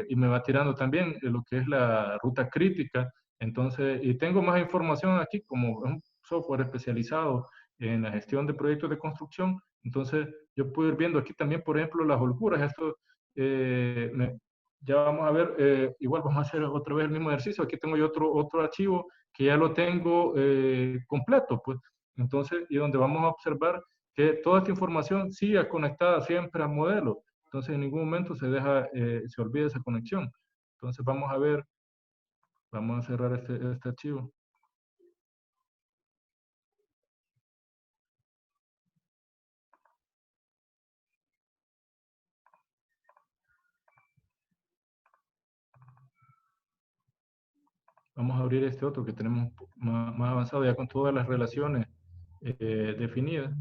y me va tirando también lo que es la ruta crítica. Entonces, y tengo más información aquí como es un software especializado en la gestión de proyectos de construcción. Entonces, yo puedo ir viendo aquí también, por ejemplo, las holguras. Esto, ya vamos a ver, igual vamos a hacer otra vez el mismo ejercicio. Aquí tengo yo otro archivo que ya lo tengo completo, pues. Entonces, y donde vamos a observar que toda esta información siga conectada siempre al modelo. Entonces, en ningún momento se olvida esa conexión. Entonces, vamos a ver, vamos a cerrar este archivo. Vamos a abrir este otro que tenemos más avanzado ya con todas las relaciones definidas.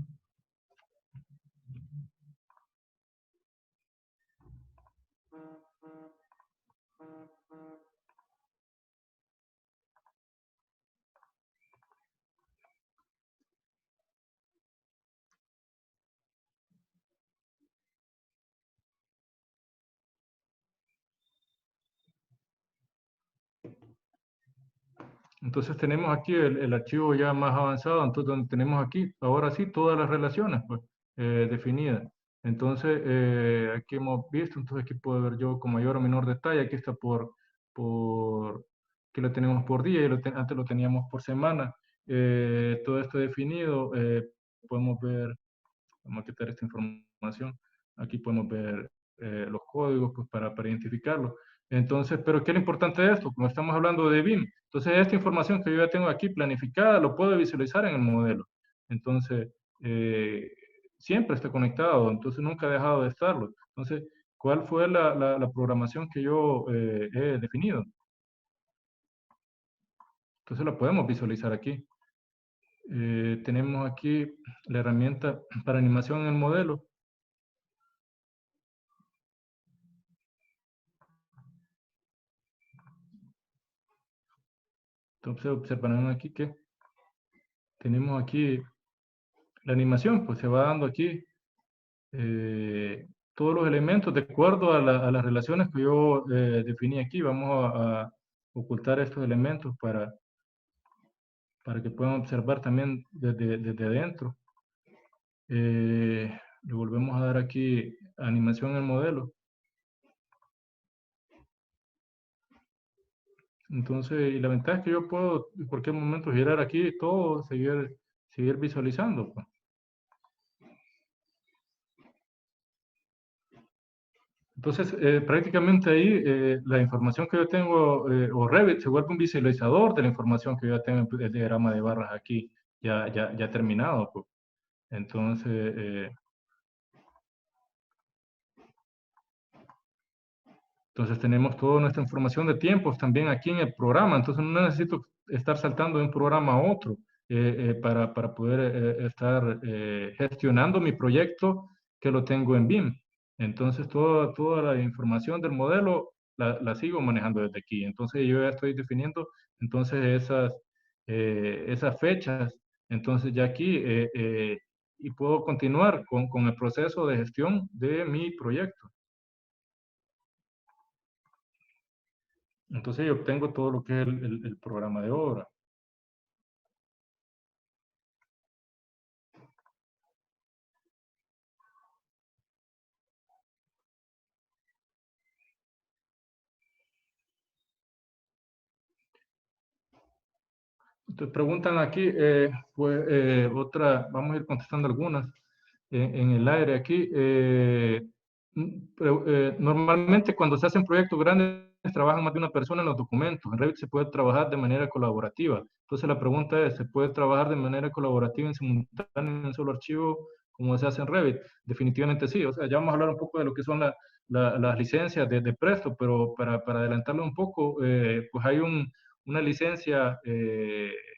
Entonces tenemos aquí el archivo ya más avanzado, entonces donde tenemos aquí, ahora sí, todas las relaciones pues, definidas. Entonces, aquí hemos visto, entonces aquí puedo ver yo con mayor o menor detalle, aquí está aquí lo tenemos por día, y antes lo teníamos por semana. Todo esto definido, podemos ver, vamos a quitar esta información, aquí podemos ver los códigos pues, para identificarlo. Entonces, pero ¿qué es lo importante de esto? Como estamos hablando de BIM, entonces esta información que yo ya tengo aquí planificada, lo puedo visualizar en el modelo. Entonces, eh, siempre está conectado, entonces nunca ha dejado de estarlo. Entonces, ¿cuál fue la programación que yo he definido? Entonces la podemos visualizar aquí. Tenemos aquí la herramienta para animación en el modelo. Entonces observarán aquí que tenemos aquí la animación, pues se va dando aquí todos los elementos de acuerdo a las relaciones que yo definí aquí. Vamos a ocultar estos elementos para que puedan observar también desde adentro. Le volvemos a dar aquí animación en el modelo. Entonces, y la ventaja es que yo puedo en cualquier momento girar aquí todo, seguir visualizando, pues. Entonces, prácticamente ahí la información que yo tengo, o Revit, se vuelve un visualizador de la información que yo ya tengo en el diagrama de barras aquí, ya terminado, pues. Entonces, entonces tenemos toda nuestra información de tiempos también aquí en el programa. Entonces no necesito estar saltando de un programa a otro para poder estar gestionando mi proyecto que lo tengo en BIM. Entonces toda la información del modelo la sigo manejando desde aquí. Entonces yo ya estoy definiendo entonces esas fechas. Entonces ya aquí y puedo continuar con el proceso de gestión de mi proyecto. Entonces yo obtengo todo lo que es el programa de obra. Entonces preguntan aquí, pues vamos a ir contestando algunas en el aire aquí. Normalmente cuando se hacen proyectos grandes trabajan más de una persona en los documentos. En Revit se puede trabajar de manera colaborativa. Entonces la pregunta es, ¿se puede trabajar de manera colaborativa en simultáneo en un solo archivo como se hace en Revit? Definitivamente sí. O sea, ya vamos a hablar un poco de lo que son las licencias de Presto, pero para adelantarlo un poco, pues hay una licencia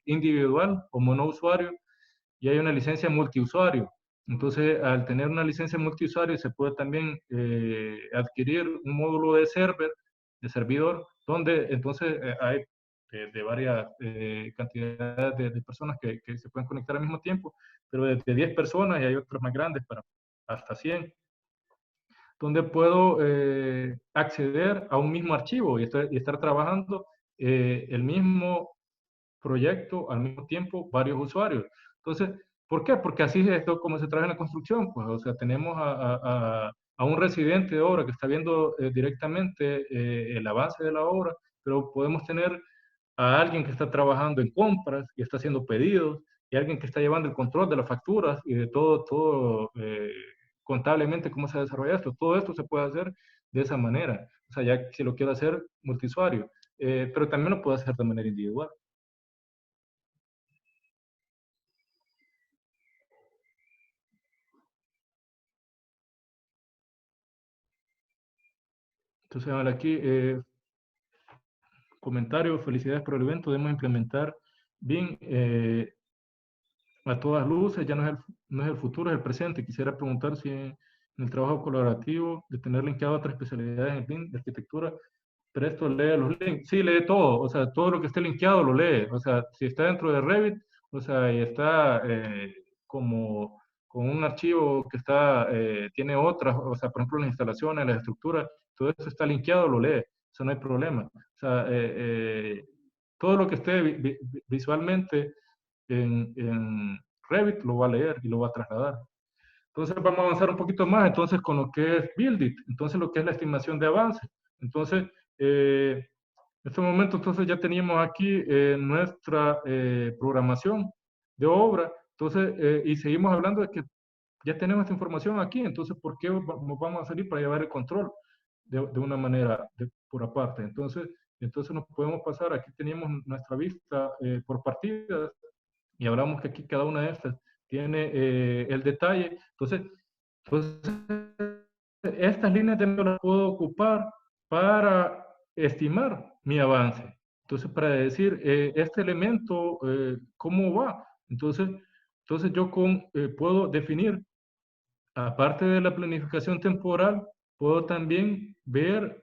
individual o monousuario y hay una licencia multiusuario. Entonces, al tener una licencia multiusuario, se puede también adquirir un módulo de server, de servidor, donde entonces hay de varias cantidades de personas que se pueden conectar al mismo tiempo, pero desde 10 personas y hay otros más grandes para hasta 100, donde puedo acceder a un mismo archivo y estar trabajando el mismo proyecto al mismo tiempo varios usuarios. Entonces, ¿por qué? Porque así es esto como se trabaja en la construcción, pues, o sea, tenemos a un residente de obra que está viendo directamente el avance de la obra, pero podemos tener a alguien que está trabajando en compras y está haciendo pedidos, y alguien que está llevando el control de las facturas y de todo contablemente cómo se desarrolla esto. Todo esto se puede hacer de esa manera. O sea, ya si lo quiero hacer multiusuario, pero también lo puedo hacer de manera individual. Entonces, ahora aquí, comentario, felicidades por el evento, debemos implementar bien a todas luces, ya no es el futuro, es el presente. Quisiera preguntar si en el trabajo colaborativo, de tener linkeado otras especialidades en el BIM de arquitectura, pero esto lee los links. Sí, lee todo, o sea, todo lo que esté linkeado lo lee. O sea, si está dentro de Revit, o sea, y está como con un archivo que está, tiene otras, o sea, por ejemplo, las instalaciones, las estructuras, todo eso está linkeado, lo lee. Eso no hay problema. O sea, todo lo que esté visualmente en Revit lo va a leer y lo va a trasladar. Entonces vamos a avanzar un poquito más entonces con lo que es Build It, entonces lo que es la estimación de avance. Entonces, en este momento entonces ya teníamos aquí nuestra programación de obra, entonces, y seguimos hablando de que ya tenemos esta información aquí, entonces, ¿por qué nos vamos a salir para llevar el control de una manera por aparte? Entonces nos podemos pasar, aquí teníamos nuestra vista por partidas, y hablamos que aquí cada una de estas tiene el detalle. Entonces, estas líneas de las puedo ocupar para estimar mi avance. Entonces, para decir, este elemento, ¿cómo va? Entonces puedo definir, aparte de la planificación temporal, puedo también ver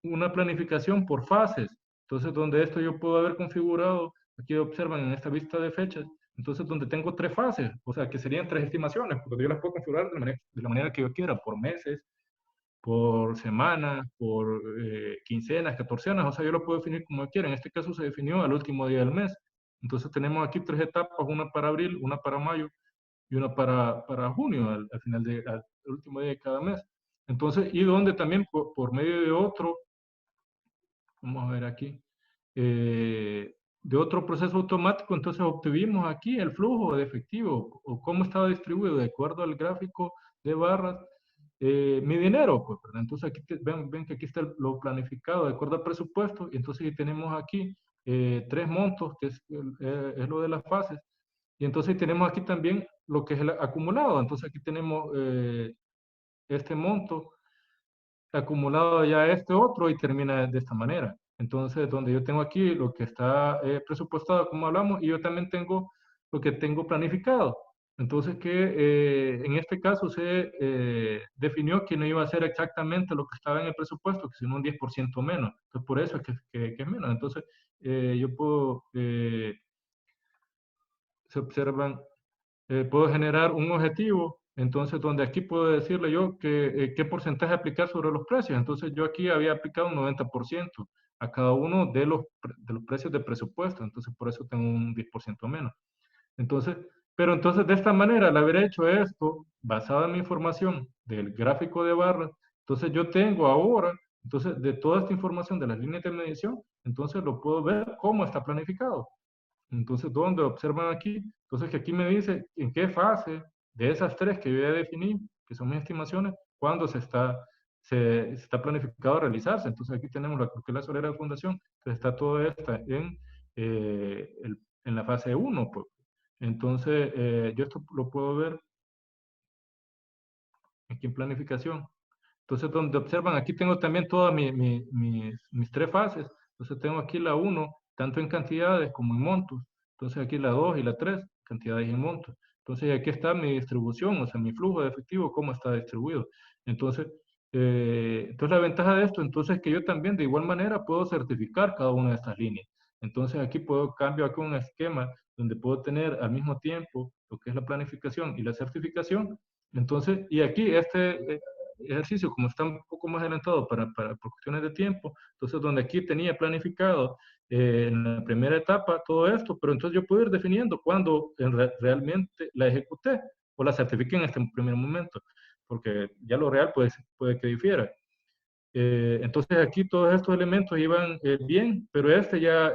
una planificación por fases. Entonces, donde esto yo puedo haber configurado, aquí observan en esta vista de fechas, entonces donde tengo tres fases, o sea, que serían tres estimaciones, porque yo las puedo configurar de la manera que yo quiera, por meses, por semanas, por quincenas, catorcenas, o sea, yo lo puedo definir como yo quiera. En este caso se definió al último día del mes. Entonces tenemos aquí tres etapas, una para abril, una para mayo y una para junio, al último día de cada mes. Entonces, y donde también por medio de otro, vamos a ver aquí, de otro proceso automático, entonces obtuvimos aquí el flujo de efectivo o cómo estaba distribuido de acuerdo al gráfico de barras, mi dinero, pues, ¿verdad? Entonces aquí ven que aquí está lo planificado de acuerdo al presupuesto, y entonces aquí tenemos aquí tres montos, que es lo de las fases, y entonces tenemos aquí también lo que es el acumulado, entonces aquí tenemos este monto acumulado ya este otro y termina de esta manera. Entonces, donde yo tengo aquí lo que está presupuestado, como hablamos, y yo también tengo lo que tengo planificado. Entonces, en este caso se definió que no iba a ser exactamente lo que estaba en el presupuesto, sino un 10% menos. Entonces, por eso es que es menos. Entonces, yo puedo, se observan puedo generar un objetivo, entonces donde aquí puedo decirle yo qué porcentaje aplicar sobre los precios. Entonces yo aquí había aplicado un 90% a cada uno de los precios de presupuesto, entonces por eso tengo un 10% menos. Entonces, pero entonces de esta manera, al haber hecho esto, basado en mi información del gráfico de barras, entonces yo tengo ahora, entonces de toda esta información de las líneas de medición, entonces lo puedo ver cómo está planificado. Entonces, ¿dónde observan aquí? Entonces, que aquí me dice en qué fase de esas tres que yo ya definí, que son mis estimaciones, cuándo se está planificado realizarse. Entonces, aquí tenemos lo que es la solera de fundación. Entonces, está todo esto en la fase 1. Pues. Entonces, yo esto lo puedo ver aquí en planificación. Entonces, donde observan, aquí tengo también todas mis tres fases. Entonces, tengo aquí la 1, tanto en cantidades como en montos. Entonces, aquí la 2 y la 3, cantidades y en montos. Entonces, aquí está mi distribución, o sea, mi flujo de efectivo, cómo está distribuido. Entonces la ventaja de esto, entonces, es que yo también de igual manera puedo certificar cada una de estas líneas. Entonces, aquí cambio aquí un esquema donde puedo tener al mismo tiempo lo que es la planificación y la certificación. Entonces, y aquí ejercicio, como está un poco más adelantado por cuestiones de tiempo, entonces donde aquí tenía planificado en la primera etapa todo esto, pero entonces yo puedo ir definiendo cuándo realmente la ejecuté o la certifiqué en este primer momento, porque ya lo real puede que difiera. Entonces aquí todos estos elementos iban bien, pero este ya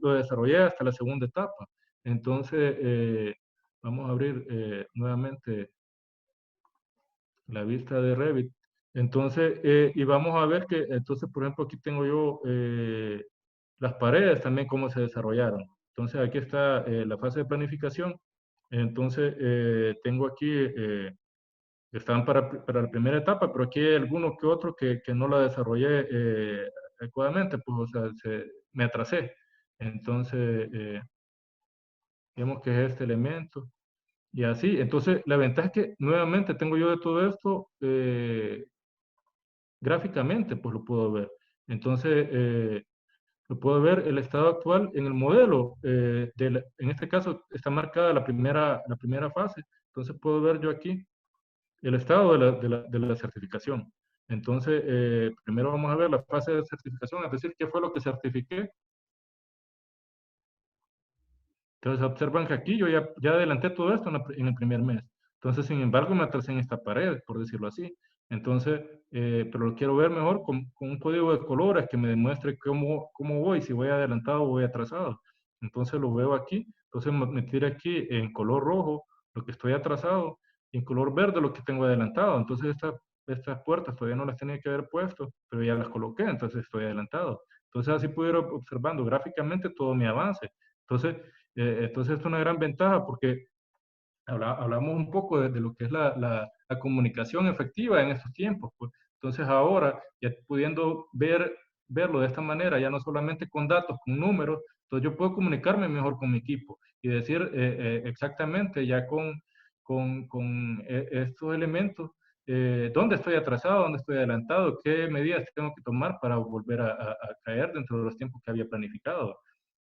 lo desarrollé hasta la segunda etapa. Entonces, vamos a abrir nuevamente la vista de Revit. Entonces, y vamos a ver que, entonces, por ejemplo, aquí tengo yo las paredes también, cómo se desarrollaron. Entonces, aquí está la fase de planificación. Entonces, tengo aquí, están para la primera etapa, pero aquí hay algunos que otros que no la desarrollé adecuadamente, pues, o sea, me atrasé. Entonces, digamos que es este elemento. Y así, entonces la ventaja es que nuevamente tengo yo de todo esto gráficamente, pues lo puedo ver. Entonces, lo puedo ver el estado actual en el modelo. En este caso está marcada la primera fase. Entonces puedo ver yo aquí el estado de la certificación. Entonces, primero vamos a ver la fase de certificación, es decir, qué fue lo que certifiqué. Entonces observan que aquí yo ya adelanté todo esto en el primer mes. Entonces, sin embargo, me atrasé en esta pared, por decirlo así. Entonces, pero lo quiero ver mejor con un código de colores que me demuestre cómo voy, si voy adelantado o voy atrasado. Entonces lo veo aquí. Entonces me tira aquí en color rojo lo que estoy atrasado y en color verde lo que tengo adelantado. Entonces estas puertas todavía no las tenía que haber puesto, pero ya las coloqué, entonces estoy adelantado. Entonces así puedo ir observando gráficamente todo mi avance. Entonces, entonces, esto es una gran ventaja porque hablamos un poco de lo que es la comunicación efectiva en estos tiempos, pues. Entonces, ahora, ya pudiendo verlo de esta manera, ya no solamente con datos, con números, entonces yo puedo comunicarme mejor con mi equipo y decir exactamente ya con estos elementos dónde estoy atrasado, dónde estoy adelantado, qué medidas tengo que tomar para volver a caer dentro de los tiempos que había planificado.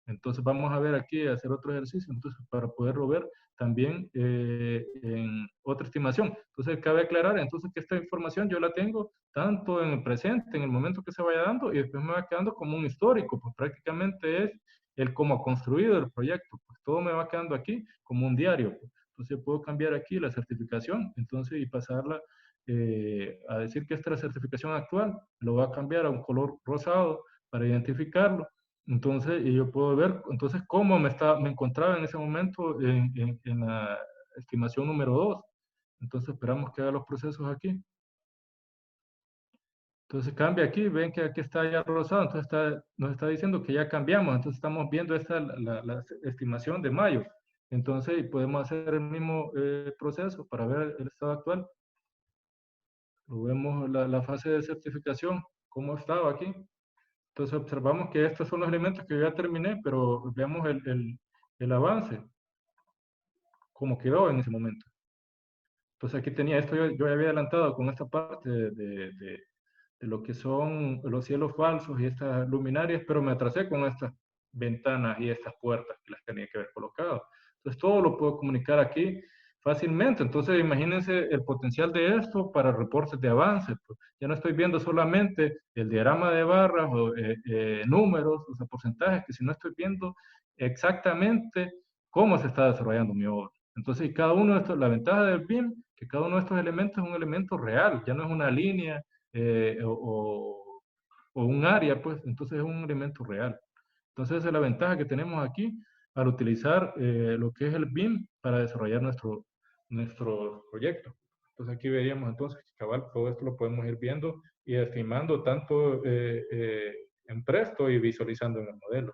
Entonces vamos a ver aquí, hacer otro ejercicio, entonces para poderlo ver también en otra estimación. Entonces cabe aclarar entonces que esta información yo la tengo tanto en el presente, en el momento que se vaya dando, y después me va quedando como un histórico, pues prácticamente es el cómo ha construido el proyecto, pues todo me va quedando aquí como un diario, pues. Entonces puedo cambiar aquí la certificación, entonces y pasarla a decir que esta es la certificación actual, lo va a cambiar a un color rosado para identificarlo. Entonces, y yo puedo ver entonces cómo me encontraba en ese momento en la estimación número 2. Entonces esperamos que haga los procesos aquí. Entonces cambia aquí, ven que aquí está ya rosado, entonces nos está diciendo que ya cambiamos, entonces estamos viendo esta la estimación de mayo. Entonces y podemos hacer el mismo proceso para ver el estado actual. Lo vemos la fase de certificación, cómo estaba aquí. Entonces observamos que estos son los elementos que yo ya terminé, pero veamos el avance, cómo quedó en ese momento. Entonces aquí tenía esto, yo ya había adelantado con esta parte de lo que son los cielos falsos y estas luminarias, pero me atrasé con estas ventanas y estas puertas que las tenía que haber colocado. Entonces todo lo puedo comunicar aquí fácilmente. Entonces imagínense el potencial de esto para reportes de avance. Pues, ya no estoy viendo solamente el diagrama de barras o números, o sea, porcentajes, que si no estoy viendo exactamente cómo se está desarrollando mi obra. Entonces, y cada uno de estos, la ventaja del BIM, que cada uno de estos elementos es un elemento real, ya no es una línea o un área, pues entonces es un elemento real. Entonces esa es la ventaja que tenemos aquí al utilizar lo que es el BIM para desarrollar nuestro proyecto. Entonces aquí veríamos entonces que cabal, todo esto lo podemos ir viendo y estimando tanto en Presto y visualizando en el modelo.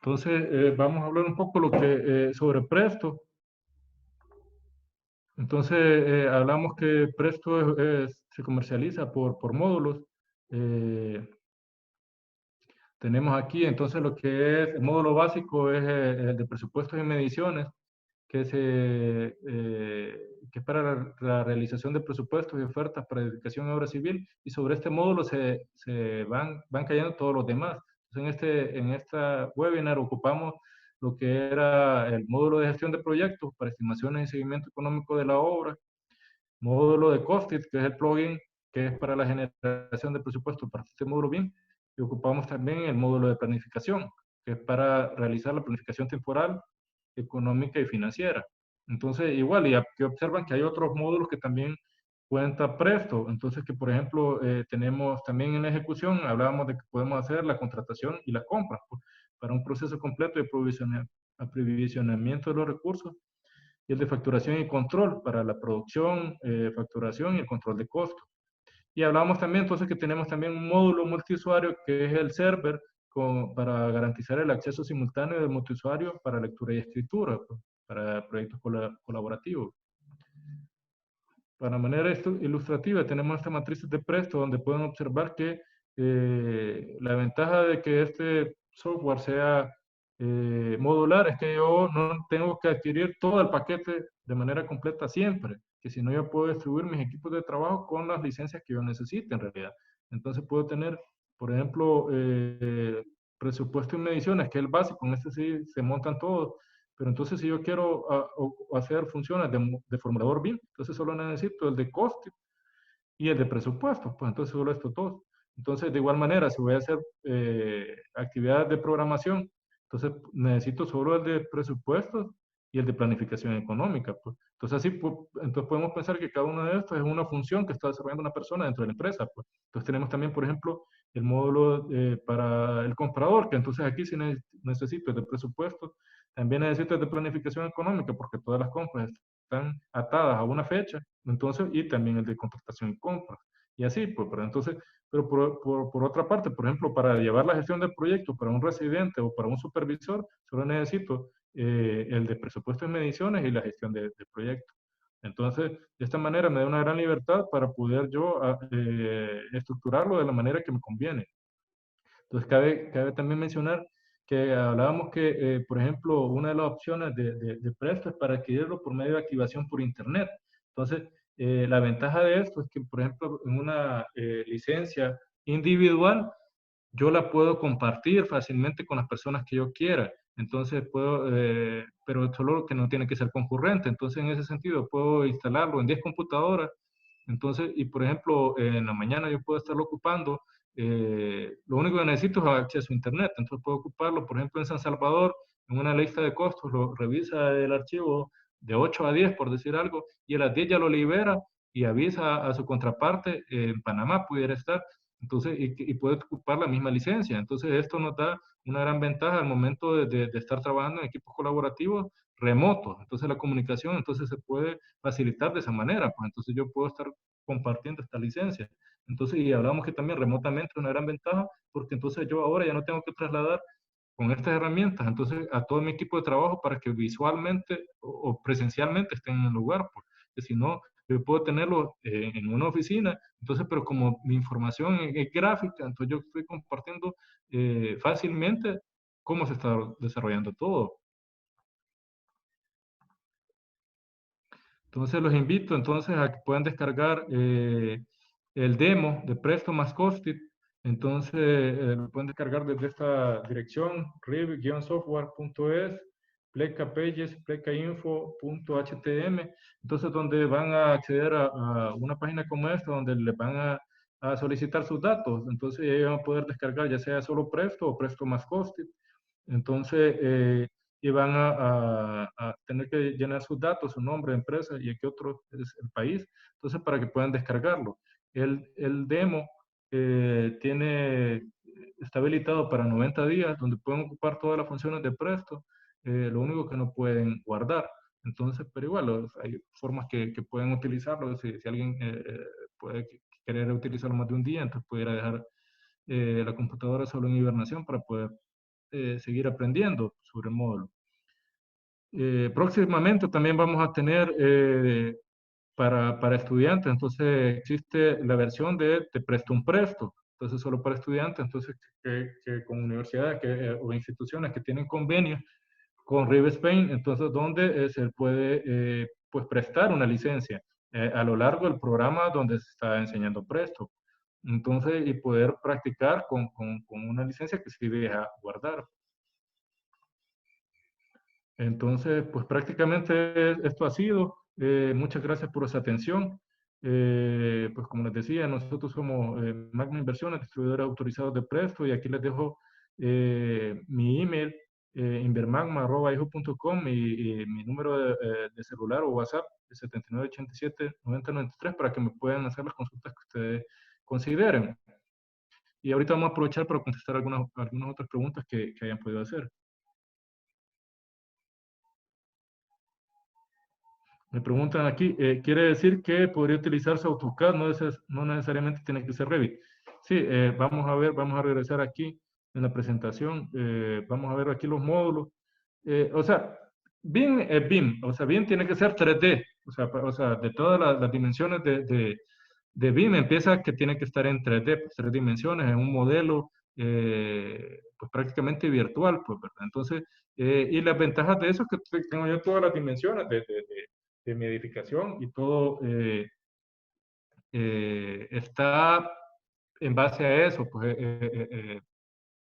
Entonces vamos a hablar un poco sobre Presto. Entonces, hablamos que Presto se comercializa por módulos. Eh, tenemos aquí entonces lo que es el módulo básico es el de presupuestos y mediciones, que es para la realización de presupuestos y ofertas para edificación y obra civil, y sobre este módulo se van cayendo todos los demás. Entonces, en esta webinar ocupamos lo que era el módulo de gestión de proyectos para estimaciones y seguimiento económico de la obra, módulo de Costit, que es el plugin que es para la generación de presupuesto para este módulo BIM, y ocupamos también el módulo de planificación, que es para realizar la planificación temporal, económica y financiera. Entonces, igual, y aquí observan que hay otros módulos que también cuenta Presto. Entonces, que por ejemplo, tenemos también en la ejecución, hablábamos de que podemos hacer la contratación y la compra pues, para un proceso completo de aprovisionamiento de los recursos, y el de facturación y control para la producción, facturación y el control de costos. Y hablábamos también entonces que tenemos también un módulo multiusuario que es el server para garantizar el acceso simultáneo del multiusuario para lectura y escritura, pues, para proyectos colaborativos. Para manera ilustrativa tenemos estas matrices de Presto donde pueden observar que la ventaja de que este software sea modular es que yo no tengo que adquirir todo el paquete de manera completa siempre, que si no yo puedo distribuir mis equipos de trabajo con las licencias que yo necesite en realidad. Entonces puedo tener, por ejemplo, presupuesto y mediciones, que es el básico, en este sí se montan todos, pero entonces si yo quiero hacer funciones de formulador BIM, entonces solo necesito el de coste y el de presupuesto, pues entonces solo estos dos. Entonces de igual manera, si voy a hacer actividades de programación, entonces necesito solo el de presupuestos y el de planificación económica, pues. Entonces así, pues, entonces podemos pensar que cada uno de estos es una función que está desarrollando una persona dentro de la empresa, pues. Entonces tenemos también, por ejemplo, el módulo para el comprador, que entonces aquí sí necesito el de presupuestos, también necesito el de planificación económica, porque todas las compras están atadas a una fecha, entonces, y también el de contratación y compras. Y así, pues, pero entonces, pero por otra parte, por ejemplo, para llevar la gestión del proyecto para un residente o para un supervisor, solo necesito el de presupuesto y mediciones y la gestión del proyecto. Entonces, de esta manera me da una gran libertad para poder yo estructurarlo de la manera que me conviene. Entonces, cabe también mencionar que hablábamos que, por ejemplo, una de las opciones de Presto es para adquirirlo por medio de activación por Internet. Entonces, la ventaja de esto es que, por ejemplo, en una licencia individual, yo la puedo compartir fácilmente con las personas que yo quiera. Entonces puedo, pero solo que no tiene que ser concurrente. Entonces, en ese sentido, puedo instalarlo en 10 computadoras. Entonces, y por ejemplo, en la mañana yo puedo estarlo ocupando. Lo único que necesito es acceso a Internet. Entonces, puedo ocuparlo, por ejemplo, en San Salvador, en una lista de costos, lo revisa el archivo de 8 a 10, por decir algo, y a las 10 ya lo libera y avisa a su contraparte en Panamá, pudiera estar. Entonces, y puede ocupar la misma licencia. Entonces, esto nos da una gran ventaja al momento de estar trabajando en equipos colaborativos remotos. Entonces, la comunicación entonces se puede facilitar de esa manera. Pues entonces yo puedo estar compartiendo esta licencia. Entonces, y hablamos que también remotamente es una gran ventaja porque entonces yo ahora ya no tengo que trasladar con estas herramientas, entonces a todo mi equipo de trabajo para que visualmente o presencialmente estén en el lugar, porque si no, yo puedo tenerlo en una oficina, entonces, pero como mi información es gráfica, entonces yo estoy compartiendo fácilmente cómo se está desarrollando todo. Entonces los invito entonces a que puedan descargar el demo de Presto más Costit. Entonces lo pueden descargar desde esta dirección, rib-software.es, pleca pages, plecainfo.htm. Entonces donde van a acceder a una página como esta, donde le van a solicitar sus datos. Entonces ellos van a poder descargar ya sea solo Presto o Presto más Costit. Entonces, y van a tener que llenar sus datos, su nombre, empresa y aquí otro es el país, entonces para que puedan descargarlo. El demo está habilitado para 90 días, donde pueden ocupar todas las funciones de Presto, lo único que no pueden guardar. Entonces, pero igual, hay formas que pueden utilizarlo, si alguien puede querer utilizarlo más de un día, entonces pudiera dejar la computadora solo en hibernación para poder seguir aprendiendo sobre el módulo. Próximamente también vamos a tener para estudiantes, entonces existe la versión de Presto un Presto, entonces solo para estudiantes, entonces que con universidades o instituciones que tienen convenios con Rive Spain, entonces donde se puede pues prestar una licencia a lo largo del programa donde se está enseñando Presto. Entonces, y poder practicar con una licencia que se deja guardar. Entonces, pues prácticamente esto ha sido. Muchas gracias por esa atención. Pues como les decía, nosotros somos Magna Inversiones, distribuidores autorizados de Presto, y aquí les dejo mi email, invermagma@yahoo.com, y mi número de celular o WhatsApp es 7987-9093 para que me puedan hacer las consultas que ustedes consideren. Y ahorita vamos a aprovechar para contestar algunas otras preguntas que hayan podido hacer. Me preguntan aquí, ¿quiere decir que podría utilizarse AutoCAD? No, no necesariamente tiene que ser Revit. Sí, vamos a ver, vamos a regresar aquí en la presentación. Vamos a ver aquí los módulos. O sea, BIM es BIM. O sea, BIM tiene que ser 3D. O sea de todas las dimensiones de BIM empieza que tiene que estar en 3D, pues 3 dimensiones, en un modelo pues prácticamente virtual, pues, ¿verdad? Entonces, y las ventajas de eso es que tengo yo todas las dimensiones de mi edificación y todo está en base a eso, pues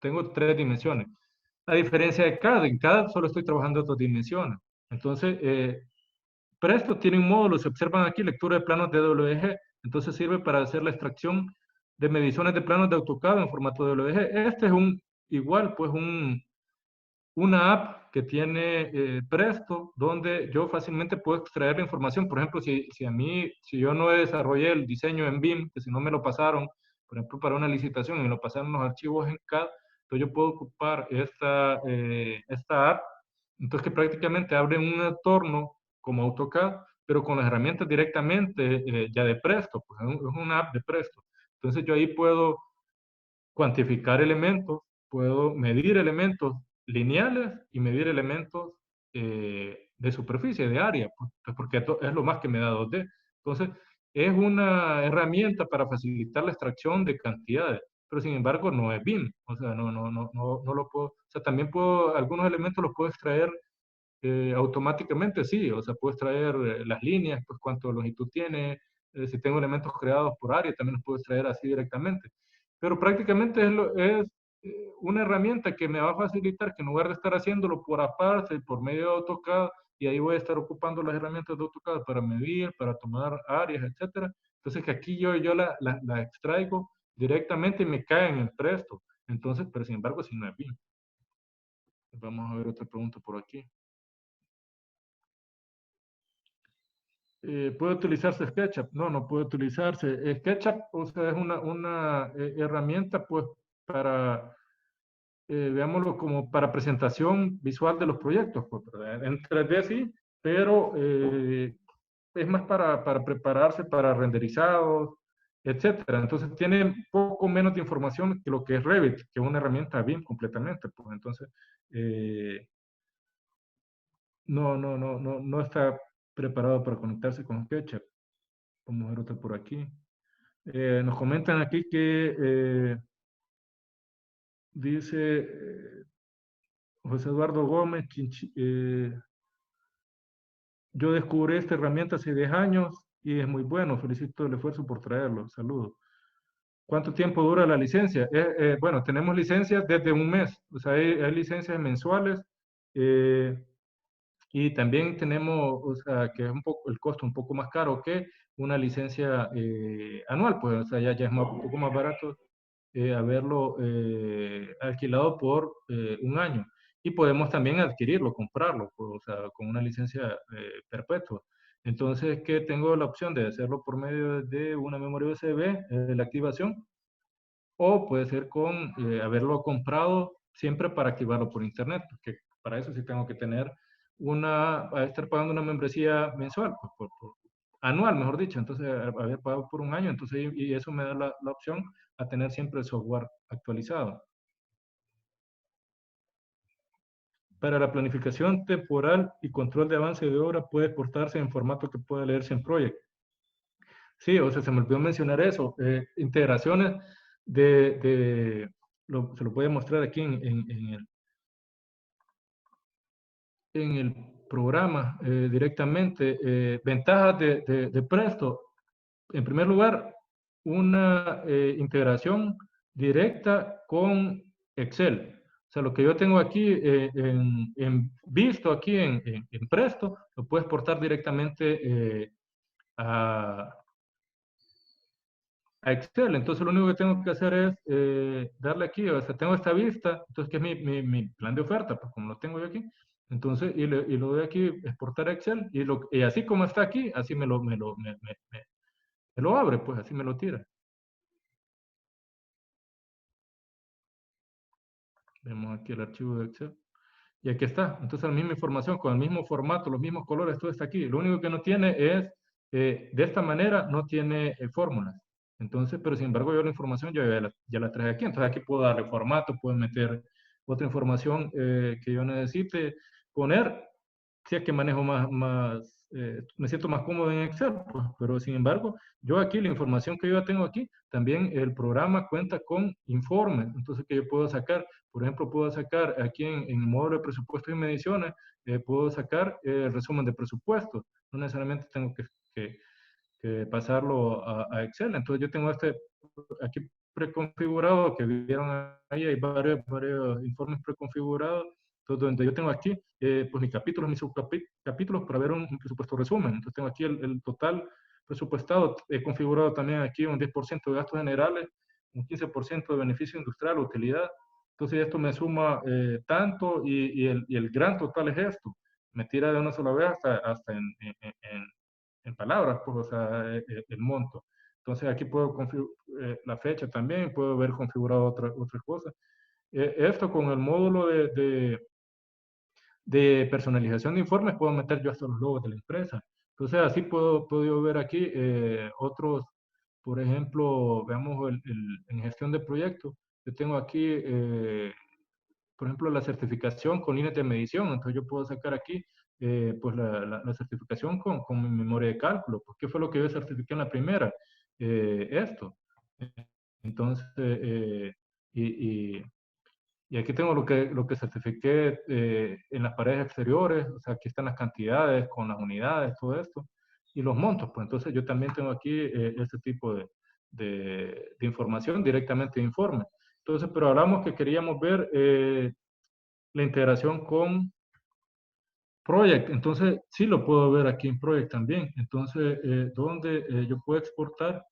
tengo 3 dimensiones. A diferencia de CAD, en CAD solo estoy trabajando 2 dimensiones. Entonces, Presto tiene un módulo, se observan aquí, lectura de planos de DWG, entonces sirve para hacer la extracción de mediciones de planos de AutoCAD en formato DWG. Este es igual, pues una app que tiene Presto, donde yo fácilmente puedo extraer la información. Por ejemplo, si yo no desarrollé el diseño en BIM, que si no me lo pasaron, por ejemplo, para una licitación y me lo pasaron los archivos en CAD, entonces yo puedo ocupar esta app, entonces que prácticamente abre un entorno como AutoCAD, pero con las herramientas directamente ya de Presto, pues es una app de Presto. Entonces yo ahí puedo cuantificar elementos, puedo medir elementos lineales y medir elementos de superficie, de área, pues, porque es lo más que me da 2D. Entonces, es una herramienta para facilitar la extracción de cantidades, pero sin embargo no es BIM, o sea, no lo puedo, o sea, también algunos elementos los puedo extraer automáticamente, sí, o sea, puedo extraer las líneas, pues cuánto longitud tiene, si tengo elementos creados por área, también los puedo extraer así directamente. Pero prácticamente es una herramienta que me va a facilitar que en lugar de estar haciéndolo por aparte, por medio de AutoCAD, y ahí voy a estar ocupando las herramientas de AutoCAD para medir, para tomar áreas, etcétera. Entonces que aquí yo la extraigo directamente y me cae en el Presto. Entonces, pero sin embargo, si no es bien. Vamos a ver otra pregunta por aquí. ¿Puede utilizarse SketchUp? No, no puede utilizarse. SketchUp, o sea, es una herramienta, pues, para, veámoslo como para presentación visual de los proyectos, pues, ¿verdad? En 3D sí, pero es más para prepararse para renderizados, etcétera. Entonces tiene poco menos de información que lo que es Revit, que es una herramienta BIM completamente, pues. Entonces, eh, no está preparado para conectarse con SketchUp. Vamos a ver otra por aquí. Nos comentan aquí que dice José Eduardo Gómez, yo descubrí esta herramienta hace 10 años y es muy bueno. Felicito el esfuerzo por traerlo. Saludos. ¿Cuánto tiempo dura la licencia? Bueno, tenemos licencias desde un mes. O sea, hay licencias mensuales y también tenemos, o sea, que es el costo un poco más caro que una licencia anual. Pues, o sea, ya es un poco más barato haberlo alquilado por un año. Y podemos también adquirirlo, comprarlo, pues, o sea, con una licencia perpetua. Entonces, que tengo la opción de hacerlo por medio de una memoria USB, la activación, o puede ser con haberlo comprado siempre para activarlo por internet, porque para eso sí tengo que tener estar pagando una membresía mensual, pues, anual, mejor dicho. Entonces, haber pagado por un año, entonces, y eso me da la opción a tener siempre el software actualizado. Para la planificación temporal y control de avance de obra puede exportarse en formato que pueda leerse en Project. Sí, o sea, se me olvidó mencionar eso. Integraciones se lo voy a mostrar aquí en el programa directamente. Ventajas de Presto. En primer lugar, una integración directa con Excel. O sea, lo que yo tengo aquí visto aquí en Presto, lo puedo exportar directamente a, a Excel. Entonces, lo único que tengo que hacer es darle aquí, o sea, tengo esta vista, entonces, que es mi plan de oferta, pues como lo tengo yo aquí. Entonces, y lo doy aquí, exportar a Excel, y así como está aquí, así me lo abre, pues así me lo tira. Vemos aquí el archivo de Excel. Y aquí está. Entonces la misma información, con el mismo formato, los mismos colores, todo está aquí. Lo único que no tiene es, de esta manera, no tiene fórmulas. Entonces, pero sin embargo yo la información ya la traje aquí. Entonces aquí puedo darle formato, puedo meter otra información que yo necesite poner, si es que manejo me siento más cómodo en Excel, pues, pero sin embargo, yo aquí, la información que yo tengo aquí, también el programa cuenta con informes, entonces que yo puedo sacar, por ejemplo, puedo sacar aquí en el módulo de presupuestos y mediciones, puedo sacar el resumen de presupuestos, no necesariamente tengo que pasarlo a Excel, entonces yo tengo este aquí preconfigurado que vieron ahí, hay varios informes preconfigurados, entonces donde yo tengo aquí pues mis capítulos, mis subcapítulos para ver un presupuesto resumen. Entonces tengo aquí el total presupuestado, he configurado también aquí un 10% de gastos generales, un 15% de beneficio industrial, utilidad. Entonces esto me suma tanto y el gran total es esto. Me tira de una sola vez hasta en palabras, pues, o sea, el monto. Entonces aquí puedo configurar la fecha también, puedo ver configurado otras cosas. Esto con el módulo de personalización de informes puedo meter yo hasta los logos de la empresa. Entonces así puedo yo ver aquí otros, por ejemplo, veamos en gestión de proyectos. Yo tengo aquí, por ejemplo, la certificación con líneas de medición. Entonces yo puedo sacar aquí pues la certificación con mi memoria de cálculo. Pues, ¿qué fue lo que yo certifiqué en la primera? Esto. Entonces, y, y y aquí tengo lo que certifiqué en las paredes exteriores, o sea, aquí están las cantidades con las unidades, todo esto, y los montos. Pues entonces yo también tengo aquí este tipo de información directamente de informe. Entonces, pero hablamos que queríamos ver la integración con Project. Entonces, sí lo puedo ver aquí en Project también. Entonces, donde yo puedo exportar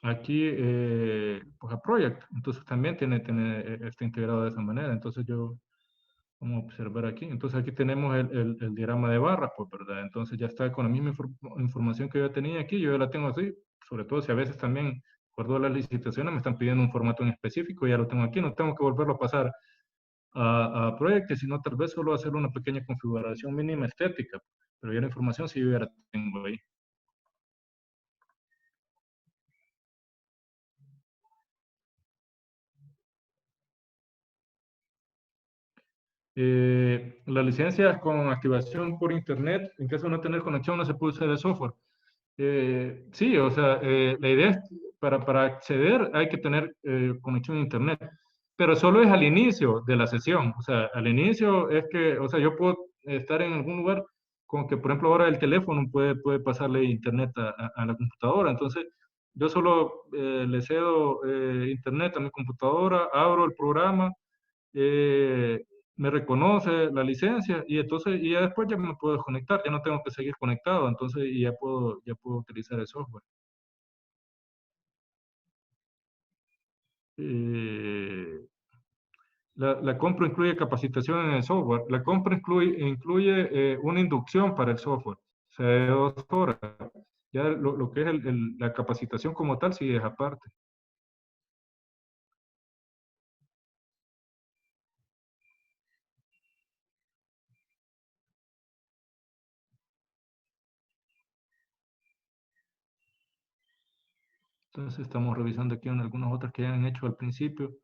aquí pues a Project. Entonces también está integrado de esa manera. Entonces yo vamos a observar aquí. Entonces aquí tenemos el diagrama de barras, pues, ¿verdad? Entonces ya está con la misma información que yo tenía aquí, yo ya la tengo así, sobre todo si a veces también, de acuerdo a las licitaciones, me están pidiendo un formato en específico, ya lo tengo aquí, no tengo que volverlo a pasar a Project, sino tal vez solo hacer una pequeña configuración mínima estética, pero ya la información sí yo ya la tengo ahí. Las licencias con activación por internet, en caso de no tener conexión, no se puede usar el software. Sí, o sea, la idea es, para acceder hay que tener conexión a internet, pero solo es al inicio de la sesión. O sea, al inicio es que, o sea, yo puedo estar en algún lugar con que, por ejemplo, ahora el teléfono puede pasarle internet a la computadora. Entonces, yo solo le cedo internet a mi computadora, abro el programa, eh, me reconoce la licencia y entonces y ya después ya me puedo desconectar, ya no tengo que seguir conectado, entonces y ya puedo utilizar el software. Eh, la compra incluye capacitación en el software. La compra incluye una inducción para el software, o sea, de 2 horas. Ya lo que es la capacitación como tal, sí es aparte. Entonces estamos revisando aquí en algunas otras que han hecho al principio.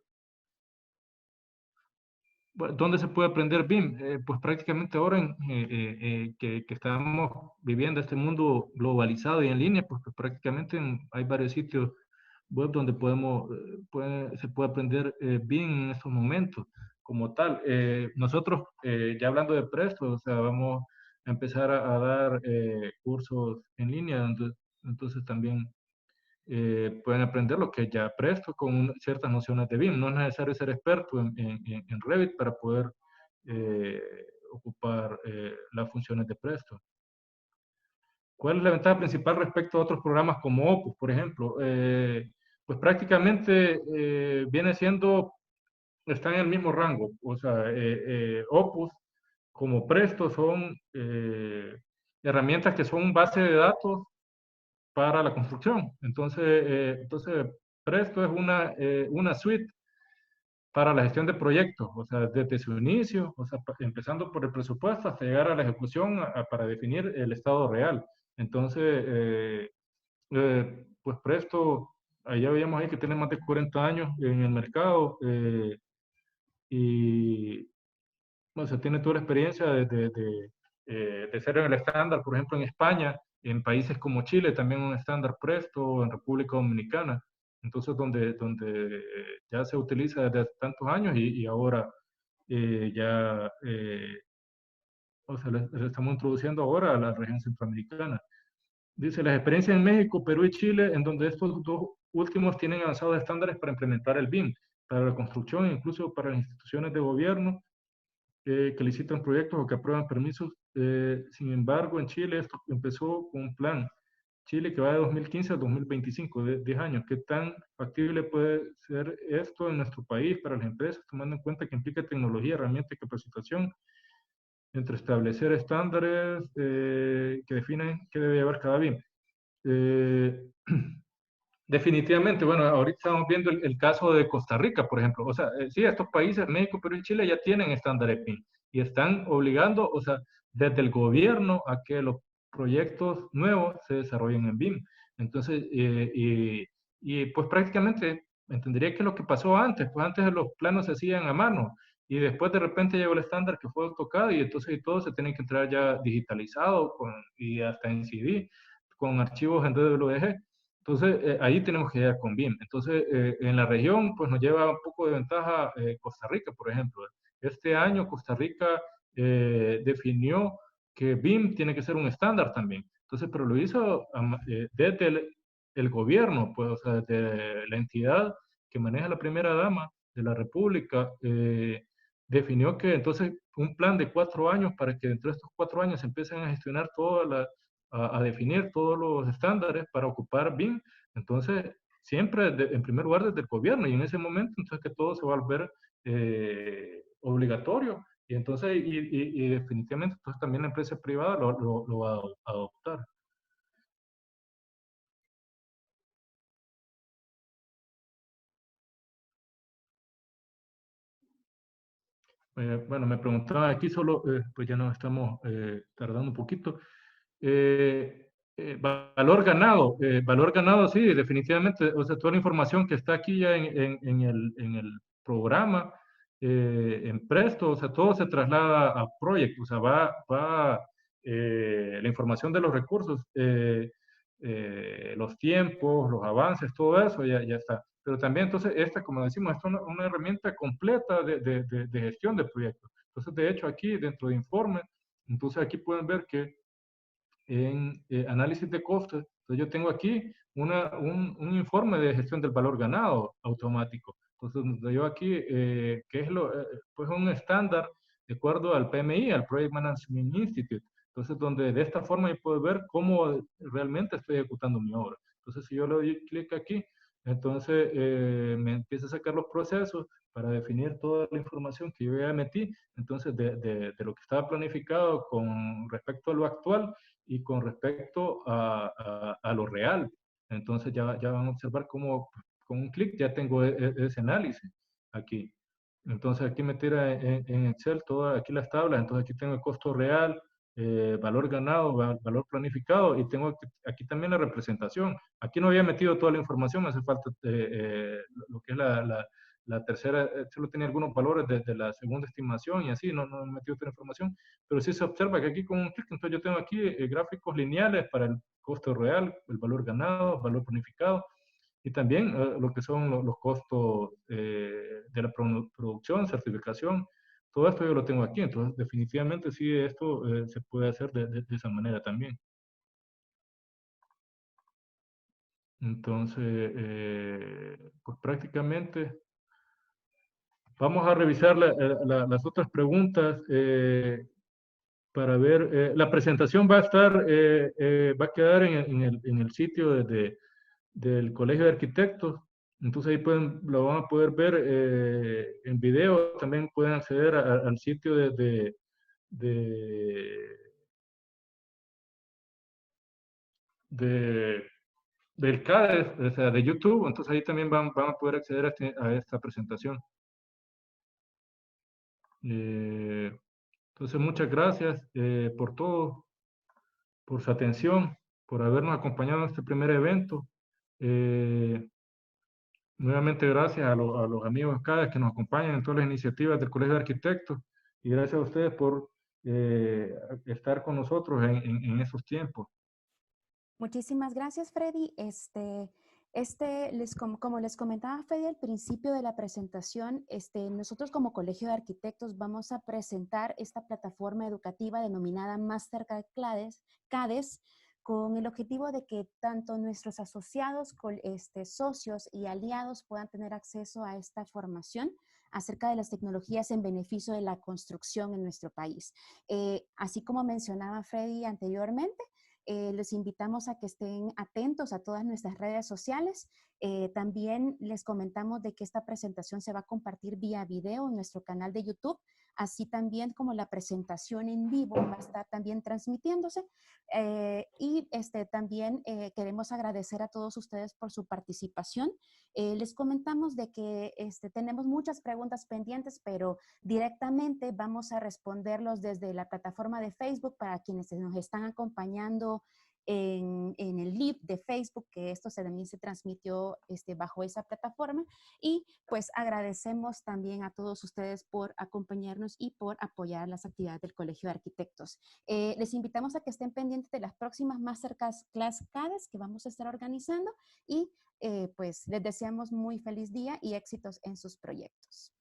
Bueno, ¿dónde se puede aprender BIM? Pues prácticamente ahora que estamos viviendo este mundo globalizado y en línea, pues, prácticamente hay varios sitios web donde se puede aprender BIM en estos momentos como tal. Nosotros, ya hablando de Presto, o sea, vamos a empezar a dar cursos en línea, entonces también pueden aprender lo que es ya Presto con ciertas nociones de BIM. No es necesario ser experto en Revit para poder eh, ocupar las funciones de Presto. ¿Cuál es la ventaja principal respecto a otros programas como Opus, por ejemplo? Pues prácticamente viene siendo, está en el mismo rango. O sea, Opus como Presto son herramientas que son base de datos para la construcción. Entonces Presto es una suite para la gestión de proyectos, o sea, desde su inicio, o sea, empezando por el presupuesto hasta llegar a la ejecución para definir el estado real. Entonces, pues Presto, allá veíamos ahí que tiene más de 40 años en el mercado y o sea, tiene toda la experiencia de ser el estándar, por ejemplo, en España, en países como Chile, también un estándar Presto, en República Dominicana. Entonces, donde ya se utiliza desde hace tantos años y ahora ya, o sea, le estamos introduciendo ahora a la región centroamericana. Dice, las experiencias en México, Perú y Chile, en donde estos dos últimos tienen avanzados estándares para implementar el BIM, para la construcción, incluso para las instituciones de gobierno que licitan proyectos o que aprueban permisos. Sin embargo, en Chile esto empezó con un plan. Chile que va de 2015 a 2025, de 10 años. ¿Qué tan factible puede ser esto en nuestro país para las empresas, tomando en cuenta que implica tecnología, herramienta y capacitación, entre establecer estándares que definen qué debe llevar cada BIM? Eh, Definitivamente, bueno, ahorita estamos viendo el caso de Costa Rica, por ejemplo. O sea, sí, estos países, México, Perú y Chile, ya tienen estándares PIN y están obligando, o sea, desde el gobierno a que los proyectos nuevos se desarrollen en BIM. Entonces, pues prácticamente entendería que lo que pasó antes, pues antes los planos se hacían a mano y después de repente llegó el estándar que fue tocado y entonces y todo se tiene que entrar ya digitalizado y hasta en CD, con archivos en DWG. Entonces, ahí tenemos que llegar con BIM. Entonces, en la región, pues nos lleva un poco de ventaja Costa Rica, por ejemplo. Este año Costa Rica definió que BIM tiene que ser un estándar también. Entonces, pero lo hizo desde el gobierno, pues, o sea, desde la entidad que maneja la primera dama de la República, definió que entonces un plan de 4 años para que dentro de estos 4 años se empiecen a gestionar todas las a definir todos los estándares para ocupar BIM. Entonces, siempre en primer lugar desde el gobierno y en ese momento entonces que todo se va a volver obligatorio y entonces y definitivamente entonces también la empresa privada lo va a adoptar. Bueno, me preguntaban aquí solo, pues ya nos estamos tardando un poquito. Valor ganado, sí, definitivamente. O sea, toda la información que está aquí ya en el programa, en Presto, o sea, todo se traslada a Project, o sea, va la información de los recursos, los tiempos, los avances, todo eso ya está. Pero también, entonces, esta, como decimos, es una herramienta completa de gestión de proyectos. Entonces, de hecho, aquí dentro de informe, entonces aquí pueden ver que en análisis de costes. Entonces yo tengo aquí un informe de gestión del valor ganado automático. Entonces donde yo aquí, que es pues un estándar de acuerdo al PMI, al Project Management Institute. Entonces donde de esta forma yo puedo ver cómo realmente estoy ejecutando mi obra. Entonces si yo le doy clic aquí, entonces me empieza a sacar los procesos para definir toda la información que yo ya metí, entonces de lo que estaba planificado con respecto a lo actual y con respecto a lo real. Entonces ya van a observar cómo con un clic ya tengo ese análisis aquí. Entonces aquí me tira en Excel todas aquí las tablas, entonces aquí tengo el costo real, valor ganado, valor planificado y tengo aquí también la representación. Aquí no había metido toda la información, me hace falta lo que es la tercera, solo tenía algunos valores desde la segunda estimación y así, no he metido toda la información, pero sí se observa que aquí con un clic, entonces yo tengo aquí gráficos lineales para el costo real, el valor ganado, valor planificado, y también lo que son los costos de la producción, certificación, todo esto yo lo tengo aquí, entonces definitivamente sí esto se puede hacer de esa manera también. Entonces, pues prácticamente vamos a revisar las otras preguntas para ver, la presentación va a estar, va a quedar en el sitio del Colegio de Arquitectos. Entonces ahí lo van a poder ver en video. También pueden acceder al sitio de, del CADE, o sea, de YouTube, entonces ahí también van a poder acceder a esta presentación. Entonces, muchas gracias por todo, por su atención, por habernos acompañado en este primer evento. Eh, Nuevamente gracias a los amigos CADE que nos acompañan en todas las iniciativas del Colegio de Arquitectos y gracias a ustedes por estar con nosotros en esos tiempos. Muchísimas gracias, Freddy. Como les comentaba Freddy al principio de la presentación, nosotros como Colegio de Arquitectos vamos a presentar esta plataforma educativa denominada Mastercard CADES, con el objetivo de que tanto nuestros asociados, socios y aliados puedan tener acceso a esta formación acerca de las tecnologías en beneficio de la construcción en nuestro país. Así como mencionaba Freddy anteriormente, les invitamos a que estén atentos a todas nuestras redes sociales. También les comentamos de que esta presentación se va a compartir vía video en nuestro canal de YouTube, así también como la presentación en vivo va a estar también transmitiéndose. También queremos agradecer a todos ustedes por su participación. Les comentamos de que tenemos muchas preguntas pendientes, pero directamente vamos a responderlos desde la plataforma de Facebook para quienes nos están acompañando en el live de Facebook, que esto también se transmitió bajo esa plataforma. Y pues agradecemos también a todos ustedes por acompañarnos y por apoyar las actividades del Colegio de Arquitectos. Les invitamos a que estén pendientes de las próximas Masterclass CADES que vamos a estar organizando y pues les deseamos muy feliz día y éxitos en sus proyectos.